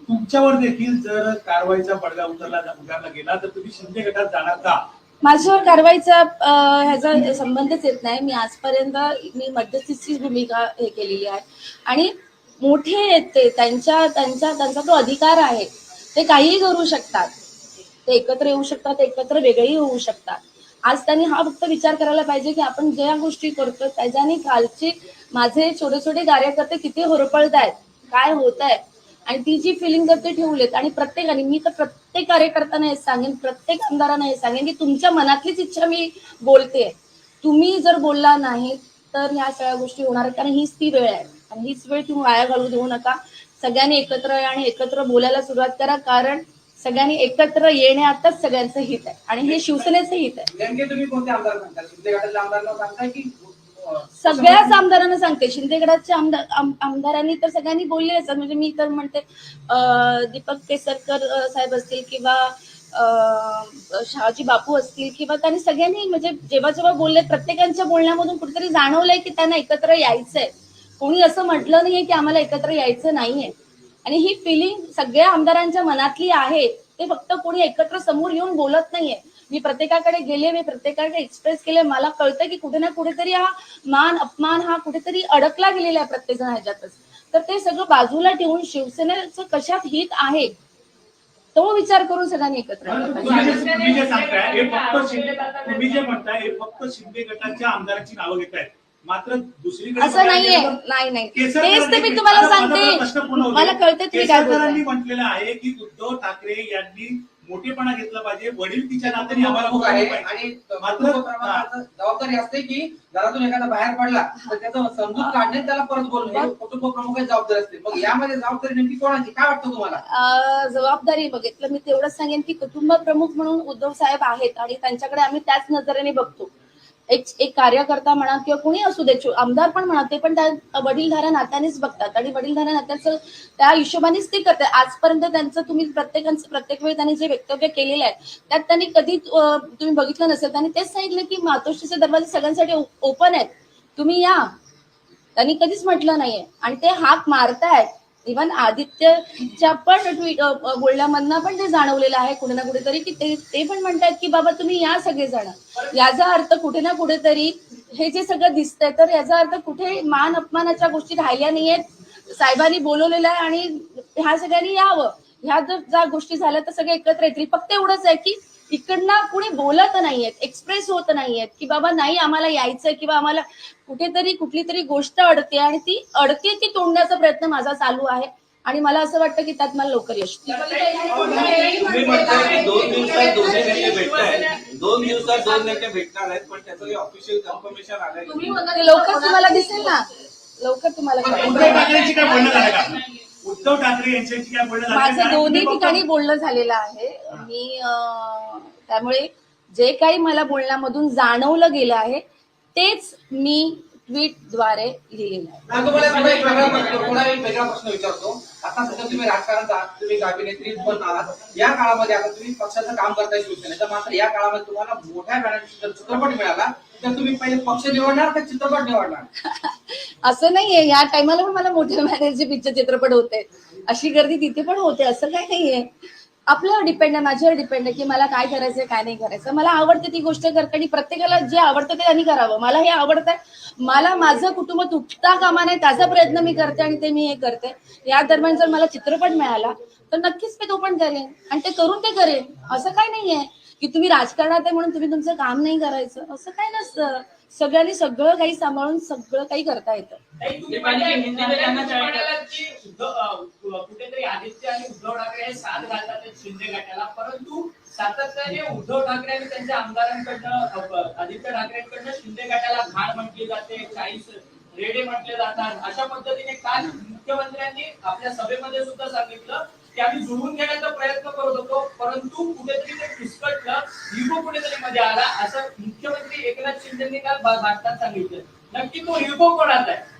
Speaker 2: तुमच्यावर देखील जर कारवाईचा पडदा उगारला गेला तर तुम्ही शिंदे गटात जाणार का?
Speaker 3: माझ्यावर कारवाईचा ह्याचा संबंधच येत नाही. मी आजपर्यंत मध्यस्थीचीच भूमिका हे केलेली आहे, आणि मोठे येते त्यांचा तो अधिकार आहे, ते काहीही करू शकतात, ते एकत्र येऊ शकतात, एकत्र वेगळेही होऊ शकतात. आज त्यांनी हा फक्त विचार करायला पाहिजे की आपण ज्या गोष्टी करतो त्याच्याने कालचे माझे छोटे छोटे कार्यकर्ते किती होरपळत आहेत, काय होत आहे, आणि ती जी फिलिंग जर ते ठेवलेत, आणि प्रत्येकाने, मी तर प्रत्येक कार्यकर्त्यांना हे सांगेन, प्रत्येक आमदारांना हे सांगेन की तुमच्या मनातलीच इच्छा मी बोलते. तुम्ही जर बोलला नाही तर ह्या सगळ्या गोष्टी होणार, कारण हीच ती वेळ आहे, आणि हीच वेळ तुम्ही वाया घालू देऊ नका. सगळ्यांनी एकत्र या आणि एकत्र बोलायला सुरुवात करा, कारण सगळ्यांनी एकत्र येण्यातच सगळ्यांचं हित आहे, आणि हे शिवसेनेचं हित आहे.
Speaker 5: नेमके तुम्ही कोणते आमदार सांगता? शिंदे गटाच्या आमदारांना सांगताय की
Speaker 3: सगळ्याच आमदारांना सांगते. शिंदे गटाच्या आमदारांनी तर सगळ्यांनी बोलले असतात, म्हणजे मी तर म्हणते दीपक केसरकर साहेब असतील किंवा शहाजी बापू असतील, किंवा त्यांनी सगळ्यांनी म्हणजे जेव्हा जेव्हा बोलले, प्रत्येकांच्या बोलण्यामधून कुठेतरी जाणवलंय की त्यांना एकत्र यायचंय. कोणी असं म्हटलं नाहीये की आम्हाला एकत्र यायचं नाहीये, आणि ही फिलिंग सगळ्या आमदारांच्या मनातली आहे. ते फक्त कोणी एकत्र समोर येऊन बोलत नाहीये. मी प्रत्येकाकडे गेले, मी प्रत्येकाकडे एक्सप्रेस केले. मला कळतं की कुठे ना कुठेतरी हा मान अपमान हा कुठेतरी अडकला गेलेला आहे प्रत्येक जण ह्याच्यातच. तर ते सगळं बाजूला ठेवून शिवसेनेचं कशात हित आहे तो विचार करून सगळ्यांनी एकत्र
Speaker 2: तुम्ही जे सांगताय तुम्ही जे म्हणताय हे फक्त शिंदे गटाच्या आमदारांची नावं घेत आहेत, मात्र दुसरीकडे
Speaker 3: असं नाहीये. नाही तेच ते मी तुम्हाला सांगते. मला कळते तुम्ही काय बोलताय.
Speaker 2: म्हटलेलं आहे की उद्धव ठाकरे यांनी मोठेपणा घेतला पाहिजे, वडील तिच्या नात्याने आम्हाला
Speaker 5: प्रमुख आहे,
Speaker 2: पाहिजे.
Speaker 5: आणि जबाबदारी असते की घरातून एखादा बाहेर पडला तर त्याचं समजून काढणे, त्याला परत बोलणे, कुटुंब प्रमुखाची जबाबदारी असते. मग यामध्ये जबाबदारी नेमकी कोणाची, काय वाटतं तुम्हाला?
Speaker 3: जबाबदारी बघितलं मी तेवढंच सांगेन की कुटुंब प्रमुख म्हणून उद्धव साहेब आहेत, आणि त्यांच्याकडे आम्ही त्याच नजरेने बघतो. एक कार्यकर्ता म्हणा किंवा कोणी असू दे, आमदार पण म्हणा, ते पण त्या वडीलधाऱ्या नात्यानेच बघतात, आणि वडीलधाऱ्या नात्याचं त्या हिशोबानेच ते करतात. आजपर्यंत त्यांचं तुम्ही प्रत्येक वेळी त्यांनी जे वक्तव्य केलेले आहेत त्यात त्यांनी कधी तुम्ही बघितलं नसेल, त्यांनी तेच सांगितलं की मातोश्रीचे दरवाजे सगळ्यांसाठी ओपन आहेत, तुम्ही या. त्यांनी कधीच म्हटलं नाहीये, आणि ते हाक मारतायत. इव्हन आदित्यच्या पण बोलण्यामधनं पण ते जाणवलेलं आहे कुठे ना कुठेतरी की ते पण म्हणतात की बाबा तुम्ही या सगळेजण. याचा अर्थ कुठे ना कुठेतरी हे जे सगळं दिसतंय तर याचा अर्थ कुठे मान अपमानाच्या गोष्टी राहिल्या नाहीयेत. साहेबांनी बोलवलेलं आहे आणि ह्या सगळ्यांनी यावं. ह्या जर ज्या गोष्टी झाल्या तर सगळे एकत्र येतील. फक्त एवढंच आहे की इकडनं कुणी बोलत नाहीयेत, एक्सप्रेस होत नाहीयेत की बाबा नाही आम्हाला यायचं किंवा आम्हाला कुठेतरी कुठली तरी गोष्ट अडते आणि ती अडते ती तोडण्याचा प्रयत्न माझा चालू आहे आणि मला असं वाटतं की त्यात मला लवकर यश येईल.
Speaker 4: तुम्ही म्हणताय की 2 दिवसात दोन्ही नेते भेटतायत, 2 दिवसात 2 नेते भेटणार आहेत, पण त्याचं काही ऑफिशियल कन्फर्मेशन आलंय
Speaker 9: तुम्ही
Speaker 4: का?
Speaker 9: म्हणता
Speaker 3: ते लवकर तुम्हाला दिसेल ना, लवकर तुम्हाला कळेल.
Speaker 2: उद्धव ठाकरेंची काय बोलणं झालं का? उद्धव ठाकरे यांच्याशी काय बोलणं झालं?
Speaker 3: माझं
Speaker 2: कारण
Speaker 3: दोन्ही
Speaker 2: तुम्ही
Speaker 3: ठिकाणी बोलणं झालेलं आहे. मी त्यामुळे जे काही मला बोलण्यामधून जाणवलं गेलं आहे तेच मी ट्विटद्वारे लिहिलेलं आहे.
Speaker 5: आता तुम्हाला पुन्हा एक वेगळा प्रश्न विचारतो. आता सध्या तुम्ही राजकारणात आहात, तुम्ही एक अभिनेत्री पण आहात. या काळामध्ये आता तुम्ही पक्षाचं काम करताय शिवसेनेचं, मात्र या काळामध्ये तुम्हाला मोठ्या बॅनरचा चित्रपट मिळाला तर तुम्ही पहिले पक्ष निवडणार का चित्रपट निवडणार?
Speaker 3: असं नाहीये, या टायमाला पण मला मोठ्या मॅनेजचे पिक्चर चित्रपट होते, अशी गर्दी तिथे पण होते, असं काय नाहीये. आपल्यावर डिपेंड आहे, माझ्यावर डिपेंड आहे की मला काय करायचंय काय नाही करायचं. मला आवडते ती गोष्ट करते आणि प्रत्येकाला जे आवडतं ते त्यांनी करावं. मला हे आवडतंय, मला माझं कुटुंब तुटता कामा नये त्याचा प्रयत्न मी करते आणि ते मी हे करते. या दरम्यान जर मला चित्रपट मिळाला तर नक्कीच मी तो पण करेन आणि ते करून ते करेन. असं काय नाहीये की तुम्ही राजकारणात आहे म्हणून तुम्ही तुमचं काम नाही करायचं, असं काय नसतं. सगळ्यांनी सगळं काही सांभाळून सगळं काही करता येतं.
Speaker 6: तुम्ही म्हणालात की कुठेतरी आदित्य आणि उद्धव ठाकरे हे साथ घालतात शिंदे गटाला, परंतु सातत्याने उद्धव ठाकरे आणि त्यांच्या आमदारांकडनं आदित्य ठाकरेंकडनं शिंदे गटाला घाण म्हटली जाते, 40 रेडे म्हटले जातात. अशा पद्धतीने काल मुख्यमंत्र्यांनी आपल्या सभेमध्ये सुद्धा सांगितलं की आम्ही जुळवून घेण्याचा प्रयत्न करत होतो, परंतु कुठेतरी ते फिसकटलं, इगो कुठेतरी मध्ये आला, असं मुख्यमंत्री एकनाथ शिंदेंनी काल भारतात सांगितलं. नक्की तो इगो कोणाचा आहे?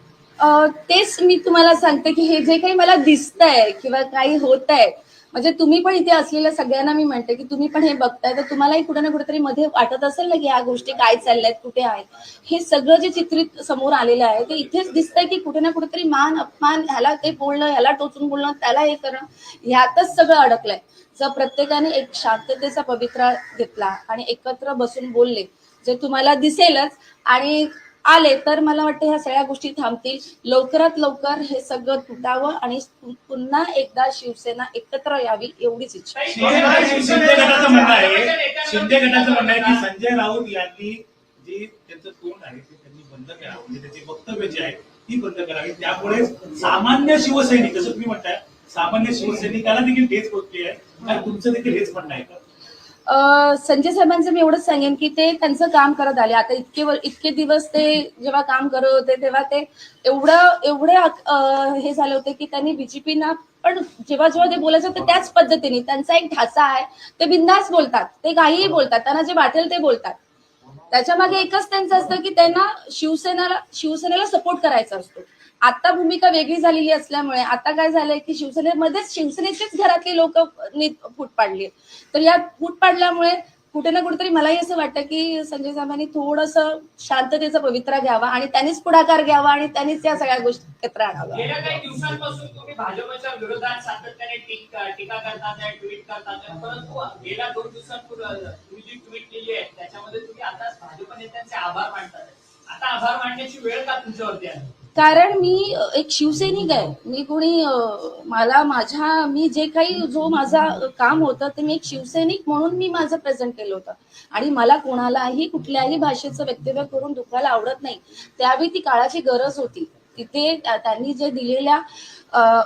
Speaker 3: तेच मी तुम्हाला सांगते की हे जे काही मला दिसतंय किंवा काही होत आहे, म्हणजे तुम्ही पण इथे असलेल्या सगळ्यांना मी म्हणते की तुम्ही पण हे बघताय तर तुम्हालाही कुठे ना कुठेतरी मध्ये वाटत असेल ना की ह्या गोष्टी काय चालल्यात, कुठे आहेत. हे सगळं जे चित्रित समोर आलेलं आहे ते इथेच दिसतंय की कुठे ना कुठेतरी मान अपमान, ह्याला ते बोलणं, ह्याला टोचून बोलणं, त्याला हे करणं, ह्यातच सगळं अडकलंय. जर प्रत्येकाने एक शांततेचा पवित्रा घेतला आणि एकत्र बसून बोलले, जे तुम्हाला दिसेलच आणि आले तर मला वाटतं ह्या सगळ्या गोष्टी थांबतील. लवकरात लवकर हे सगळं तुटावं आणि पुन्हा एकदा शिवसेना एकत्र यावी एवढीच इच्छा.
Speaker 2: शिंदे गटाचं म्हणणं आहे की संजय राऊत यांनी जी त्यांचं तोंड आहे ते त्यांनी बंद करावं, म्हणजे त्याची वक्तव्य जी आहे ती बंद करावी. त्यामुळे सामान्य शिवसैनिक, जसं तुम्ही म्हणताय सामान्य शिवसैनिकाला देखील हेच पोचली आहे, आणि तुमचं देखील हेच म्हणणं आहे का?
Speaker 3: संजय साहेबांचं मी एवढंच सांगेन की ते त्यांचं काम करत आले. आता इतके दिवस ते जेव्हा काम करत होते तेव्हा ते एवढे हे झाले होते की त्यांनी बीजेपीना पण जेव्हा ते बोलायचं तर त्याच पद्धतीने त्यांचा एक ढाचा आहे. ते बिंदास बोलतात, ते काहीही बोलतात, त्यांना जे वाटेल ते बोलतात. त्याच्या मागे एकच त्यांचं असतं की त्यांना शिवसेनेला सपोर्ट करायचा असतो. आता भूमिका वेगळी झालेली असल्यामुळे आता काय झालंय की शिवसेनेचेच घरातले लोक फूट पाडली. तर या फूट पाडल्यामुळे कुठे ना कुठेतरी मलाही असं वाटतं की संजय साहेबांनी थोडंसं शांततेचा पवित्रा घ्यावा आणि त्यांनीच पुढाकार घ्यावा आणि त्यांनीच या सगळ्या गोष्टी एकत्र आणाव्या.
Speaker 6: गेल्या काही दिवसांपासून तुम्ही भाजपच्या विरोधात सातत्याने टीका करतात, ट्विट करतात, परंतु गेल्या 2 दिवसांपूर्वी तुम्ही जी ट्विट केली आहे त्याच्यामध्ये तुम्ही आता भाजप नेत्यांचे आभार मानतात. आता आभार मानण्याची वेळ का तुमच्यावरती आहे?
Speaker 3: कारण मी एक शिवसैनिक आहे. मी कोणी मी जे काही जो माझा काम होतं ते मी एक शिवसैनिक म्हणून मी माझं प्रेझेंट केलं होतं आणि मला कोणालाही कुठल्याही भाषेचं वक्तव्य करून दुखायला आवडत नाही. त्यावेळी ती काळाची गरज होती. तिथे त्यांनी जे दिलेल्या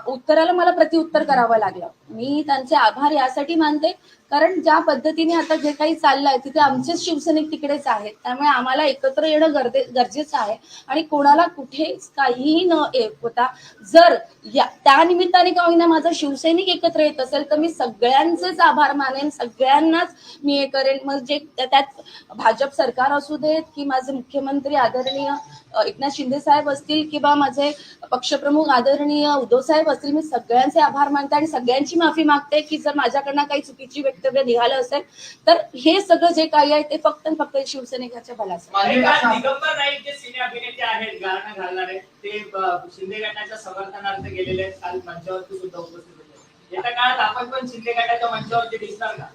Speaker 3: उत्तराला मला प्रत्युत्तर करावं लागलं. मी त्यांचे आभार यासाठी मानते कारण ज्या पद्धतीने आता जे काही चाललंय तिथे आमचेच शिवसैनिक तिकडेच आहेत. त्यामुळे आम्हाला एकत्र येणं गरजेचं आहे आणि कोणाला कुठेच काहीही न होता जर त्या निमित्ताने का होईना माझा शिवसैनिक एकत्र येत असेल तर मी सगळ्यांचेच आभार मानेन, सगळ्यांनाच मी हे करेन. मग जे त्यात भाजप सरकार असू देत की माझे मुख्यमंत्री आदरणीय एकनाथ शिंदे साहेब असतील किंवा माझे पक्षप्रमुख आदरणीय उद्धव साहेब असतील, मी सगळ्यांचे आभार मानते आणि सगळ्यांची माफी मागते की जर माझ्याकडनं काही चुकीची वक्तव्य निघालं असेल तर हे सगळं जे काही आहे ते फक्त शिवसैनिकाच्या बलाचं.
Speaker 6: दिगंबर नाईक जे सिने अभिनेते आहेत, गाणं घालणारे, ते शिंदे गटाच्या समर्थनार्थ गेलेले आहेत. काल मंचावरती सुद्धा उपस्थित होते. येत्या काळात आपण पण शिंदे गटाच्या मंचावरती दिसणार का?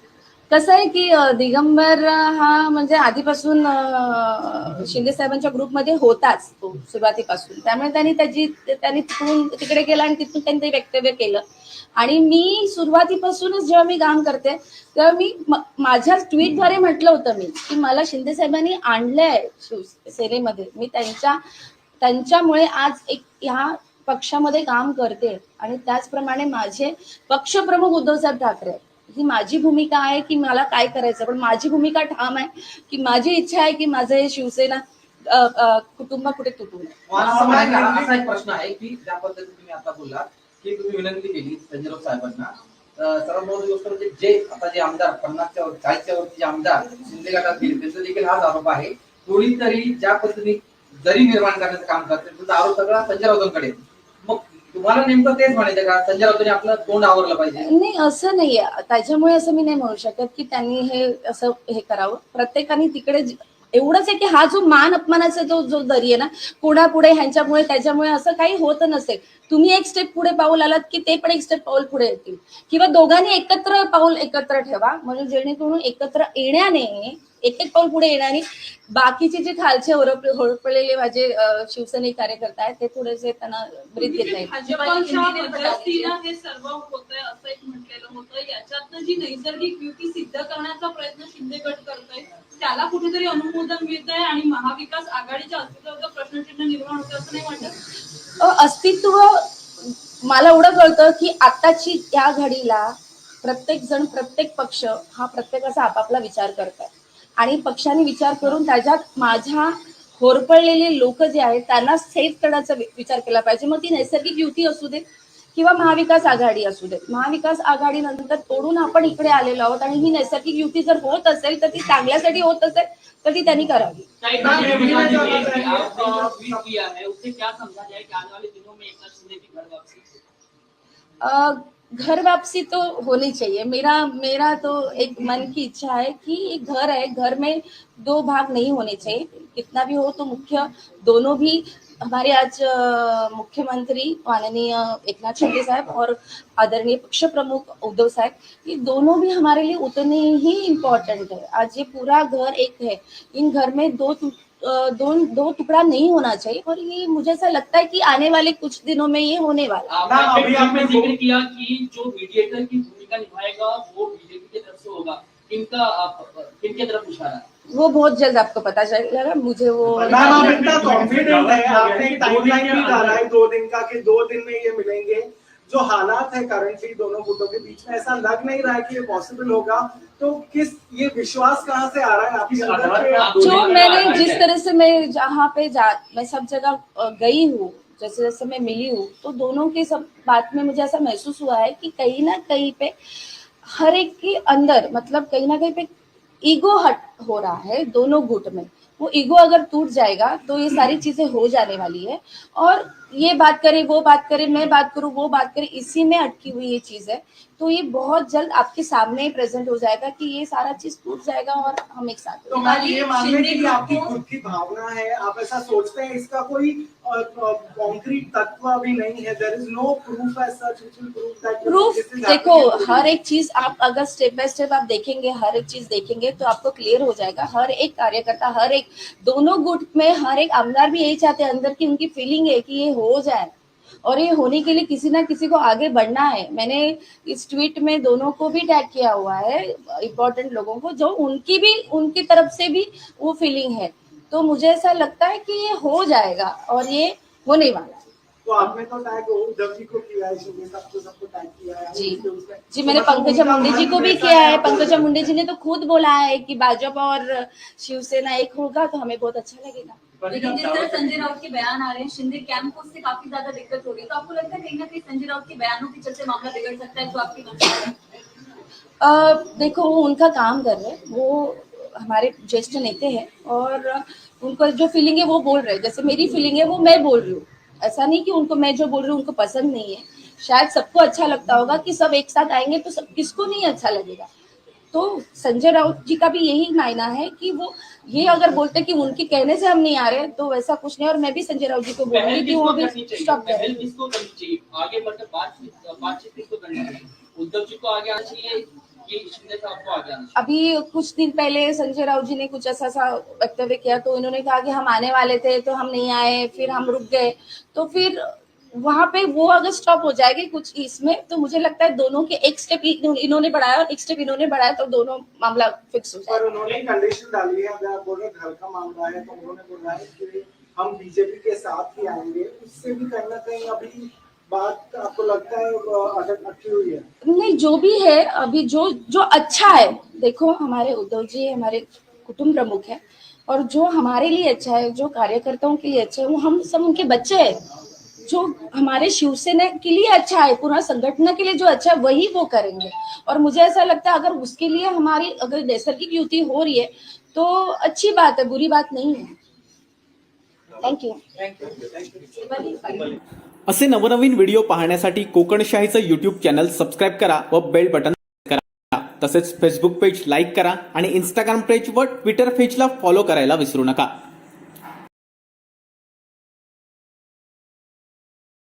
Speaker 3: कसं आहे की दिगंबर हा म्हणजे आधीपासून शिंदे साहेबांच्या ग्रुपमध्ये होताच तो सुरुवातीपासून. त्यामुळे त्यांनी तिकडून तिकडे गेला आणि तिथून त्यांनी ते वक्तव्य केलं. आणि मी सुरुवातीपासूनच जेव्हा मी काम करते तेव्हा मी माझ्या ट्विटद्वारे म्हटलं होतं मी की मला शिंदे साहेबांनी आणलंय शिवसेनेमध्ये. मी त्यांच्यामुळे आज एक ह्या पक्षामध्ये काम करते आणि त्याचप्रमाणे माझे पक्षप्रमुख उद्धवसाहेब ठाकरे ही माझी भूमिका आहे की मला काय करायचं. पण माझी भूमिका ठाम आहे की माझी इच्छा आहे की माझं हे शिवसेना कुटुंब कुठे तुटू नये.
Speaker 5: असा एक प्रश्न आहे की ज्या पद्धतीने तुम्ही आता बोललात की तुम्ही विनंती केली संजय राऊत साहेबांना, सर्वात महत्त्वाची गोष्ट म्हणजे जे आमदार 50च्या वर 40च्या वरती जे आमदार शिंदे गटात गेले त्यांचा देखील हाच आरोप आहे. कोणीतरी ज्या पद्धतीने जरी निर्माण करण्याचं काम करते त्याचा आरोप सगळा संजय राऊतांकडे. मग तुम्हाला नेमकं तेच म्हणायचं का संजय राऊतांनी आपलं तोंड आवरलं पाहिजे?
Speaker 3: नाही, असं नाहीये. त्याच्यामुळे असं मी नाही म्हणू शकत की त्यांनी हे असं हे करावं. प्रत्येकाने तिकडे एवढंच आहे की हा जो मान अपमानाचा जो दरी आहे ना, कोणापुढे ह्यांच्यामुळे त्याच्यामुळे असं काही होत नसेल. तुम्ही एक स्टेप पुढे पाऊल आलात की ते पण एक स्टेप पाऊल पुढे येतील, किंवा दोघांनी एकत्र पाऊल एकत्र ठेवा म्हणजे जेणेकरून एकत्र येण्याने एक पाऊल पुढे येण्याने बाकीचे जे खालचे होरपळलेले माझे शिवसैनिक कार्यकर्ते आहेत ते थोडेसे त्यांना ब्रीथ घेत नाही.
Speaker 7: भाजपच्या मध्यस्थीनं हे सर्व होतंय असं एक म्हटलेलं होतं. याच्यातनं जी नैसर्गिक युती सिद्ध करण्याचा प्रयत्न शिंदे गट करतोय त्याला कुठेतरी अनुमोदन मिळत आहे आणि महाविकास आघाडीच्या अस्तित्वाचं प्रश्नचिन्ह निर्माण होतं असं नाही वाटत?
Speaker 3: अस्तित्व मला एवढं कळतं की आताची त्या घडीला प्रत्येक जण प्रत्येक पक्ष हा प्रत्येकाचा आपापला विचार करतात आणि पक्षाने विचार करून त्याच्यात माझ्या होरपळलेले लोक जे आहेत त्यांना सेफ करण्याचा विचार केला पाहिजे. मग ती नैसर्गिक युती असू दे किंवा महाविकास आघाडी असू दे. महाविकास आघाडीनंतर तोडून आपण इकडे आलेलो आहोत आणि ही नैसर्गिक युती जर होत असेल तर ती चांगल्यासाठी होत असेल तर ती त्यांनी करावी.
Speaker 6: किया है उससे क्या समझा जाए कि आने वाले दिनों में एकनाथ शिंदे की घर वापसी?
Speaker 3: घर वापसी तो होनी चाहिए. मेरा तो एक मन की इच्छा है कि एक घर है, घर में दो भाग नहीं होने चाहिए. कितना भी हो तो मुख्य दोनों भी हमारे आज मुख्यमंत्री माननीय एकनाथ शिंदे साहब और आदरणीय पक्ष प्रमुख उद्धव साहब, ये दोनों भी हमारे लिए उतने ही इम्पोर्टेंट है. आज ये पूरा घर एक है, इन घर में दो टुकड़ा नहीं होना चाहिए और ये मुझे ऐसा लगता है कि आने वाले कुछ दिनों में ये होने वाला है.
Speaker 6: अभी आपने जिक्र किया कि जो मीडिएटर की भूमिका निभाएगा वो बीजेपी की तरफ से होगा. किनके तरफ इशारा?
Speaker 3: वो बहुत जल्द आपको पता चलेगा. मुझे वो
Speaker 8: मैम आप इतना कॉन्फिडेंट है, आपने टाइमलाइन भी डाला है 2 दिन का कि 2 दिन में ये मिलेंगे. जो हालात है करंटली दोनों गुटों के बीच में ऐसा लग नहीं रहा है कि ये पॉसिबल होगा. तो किस ये विश्वास कहाँ से आ रहा है आपके अंदर?
Speaker 3: जो मैंने जिस तरह से मैं जहाँ पे मैं सब जगह गई हूँ, जैसे जैसे मैं मिली हूँ, तो दोनों की सब बात में मुझे ऐसा महसूस हुआ है कि कहीं ना कहीं पे हर एक के अंदर मतलब कहीं ना कहीं पे ईगो हट हो रहा है दोनों गुट में. वो ईगो अगर टूट जाएगा तो ये सारी चीजें हो जाने वाली है. और ये बात करे वो बात करे मैं बात करूं वो बात करे, इसी में अटकी हुई ये चीज है. तो ये बहुत जल्द आपके सामने प्रेजेंट हो जाएगा कि ये सारा चीज टूट जाएगा और हम एक साथ.
Speaker 8: तो मैं ये मानने की आपकी खुद की भावना है, आप ऐसा सोचते हैं, इसका कोई कॉन्क्रीट तत्व अभी नहीं है. There is no proof as such which will prove that.
Speaker 3: Proof देखो, हर एक चीज आप अगर स्टेप बाय स्टेप आप देखेंगे, हर एक चीज देखेंगे तो आपको क्लियर हो जाएगा. हर एक कार्यकर्ता, हर एक दोनों गुट में हर एक आमदार भी यही चाहते हैं अंदर की उनकी फीलिंग है कि ये हो जाए और ये होने के लिए किसी ना किसी को आगे बढ़ना है. मैंने इस ट्वीट में दोनों को भी टैग किया हुआ है, इम्पोर्टेंट लोगों को, जो उनकी तरफ से भी वो फीलिंग है. तो मुझे ऐसा लगता है कि ये हो जाएगा और ये होने वाला है.
Speaker 8: तो आपने तो टैग उद्धव जी को किया है, शिंदे साहब को सबको टैग किया है.
Speaker 3: जी मैंने पंकजा मुंडे जी को भी किया है. पंकजा मुंडे जी ने तो खुद बोला है कि भाजपा और शिवसेना एक होगा तो हमें बहुत अच्छा लगेगा.
Speaker 9: लेकिन जिस तरह संजय राउत के बयान आ रहे हैं शिंदे कैंप को उससे काफी ज्यादा दिक्कत हो रही है, तो आपको लगता है कहीं ना कहीं संजय राउत के बयानों के चलते मामला बिगड़ सकता है? जो आपकी
Speaker 3: देखो वो उनका काम कर रहे हैं, वो हमारे ज्येष्ठ नेता हैं और उनको जो फीलिंग है वो बोल रहे हैं. जैसे मेरी फीलिंग है वो मैं बोल रही हूँ. ऐसा नहीं कि उनको मैं जो बोल रही हूँ उनको पसंद नहीं है. शायद सबको अच्छा लगता होगा कि सब एक साथ आएंगे तो सब किसको नहीं अच्छा लगेगा. तो संजय राउत जी का भी यही मायना है कि वो ये अगर बोलते कि उनके कहने से हम नहीं आ रहे तो वैसा कुछ नहीं. और मैं भी संजय राउत जी को बोलूंगी कि वो भी स्टॉप करें.
Speaker 6: किसको करनी चाहिए आगे बढ़कर बातचीत किसको करनी चाहिए? उद्धव जी को आगे आना चाहिए की शिंदे साहब को आगे आना
Speaker 3: अभी कुछ दिन पहले संजय राउत जी ने कुछ ऐसा सा वक्तव्य किया, तो इन्होंने कहा कि हम आने वाले थे तो हम नहीं आए, फिर हम रुक गए, तो फिर वहां पे वो अगर स्टॉप हो जाएगी कुछ इसमें, तो मुझे लगता है दोनों के एक स्टेप इन्होंने बढ़ाया और एक स्टेप इन्होंने बढ़ाया, तो दोनों मामला फिक्स हो
Speaker 8: पर
Speaker 3: जाएगा।
Speaker 8: उन्होंने कंडीशन डाली है, अगर आप बोल रहे घर का मामला है तो उन्होंने बोला है कि हम बीजेपी के साथ ही आएंगे, उससे भी कहीं ना कहीं अभी बात आपको लगता है अटकी हुई है?
Speaker 3: नहीं, जो भी है अभी जो जो अच्छा है, देखो हमारे उद्धव जी हमारे कुटुंब प्रमुख है, और जो हमारे लिए अच्छा है, जो कार्यकर्ताओं के लिए अच्छा है, वो हम सब उनके बच्चे हैं। जो हमारे शिवसेना के लिए अच्छा है, पूरा संगठन के लिए जो अच्छा है वही वो करेंगे। और मुझे ऐसा लगता है अगर उसके लिए हमारी अगर नैसर्गिक युति हो रही है तो अच्छी बात है, बुरी बात नहीं है। Thank you.
Speaker 10: असे नवनवीन व्हिडिओ पाहण्यासाठी कोकणशाहीचं यूट्यूब चॅनल सबस्क्राईब करा व बेल बटन करा। तसेच फेसबुक पेज लाईक करा आणि इंस्टाग्राम पेज व ट्विटर पेजला फॉलो करायला विसरू नका।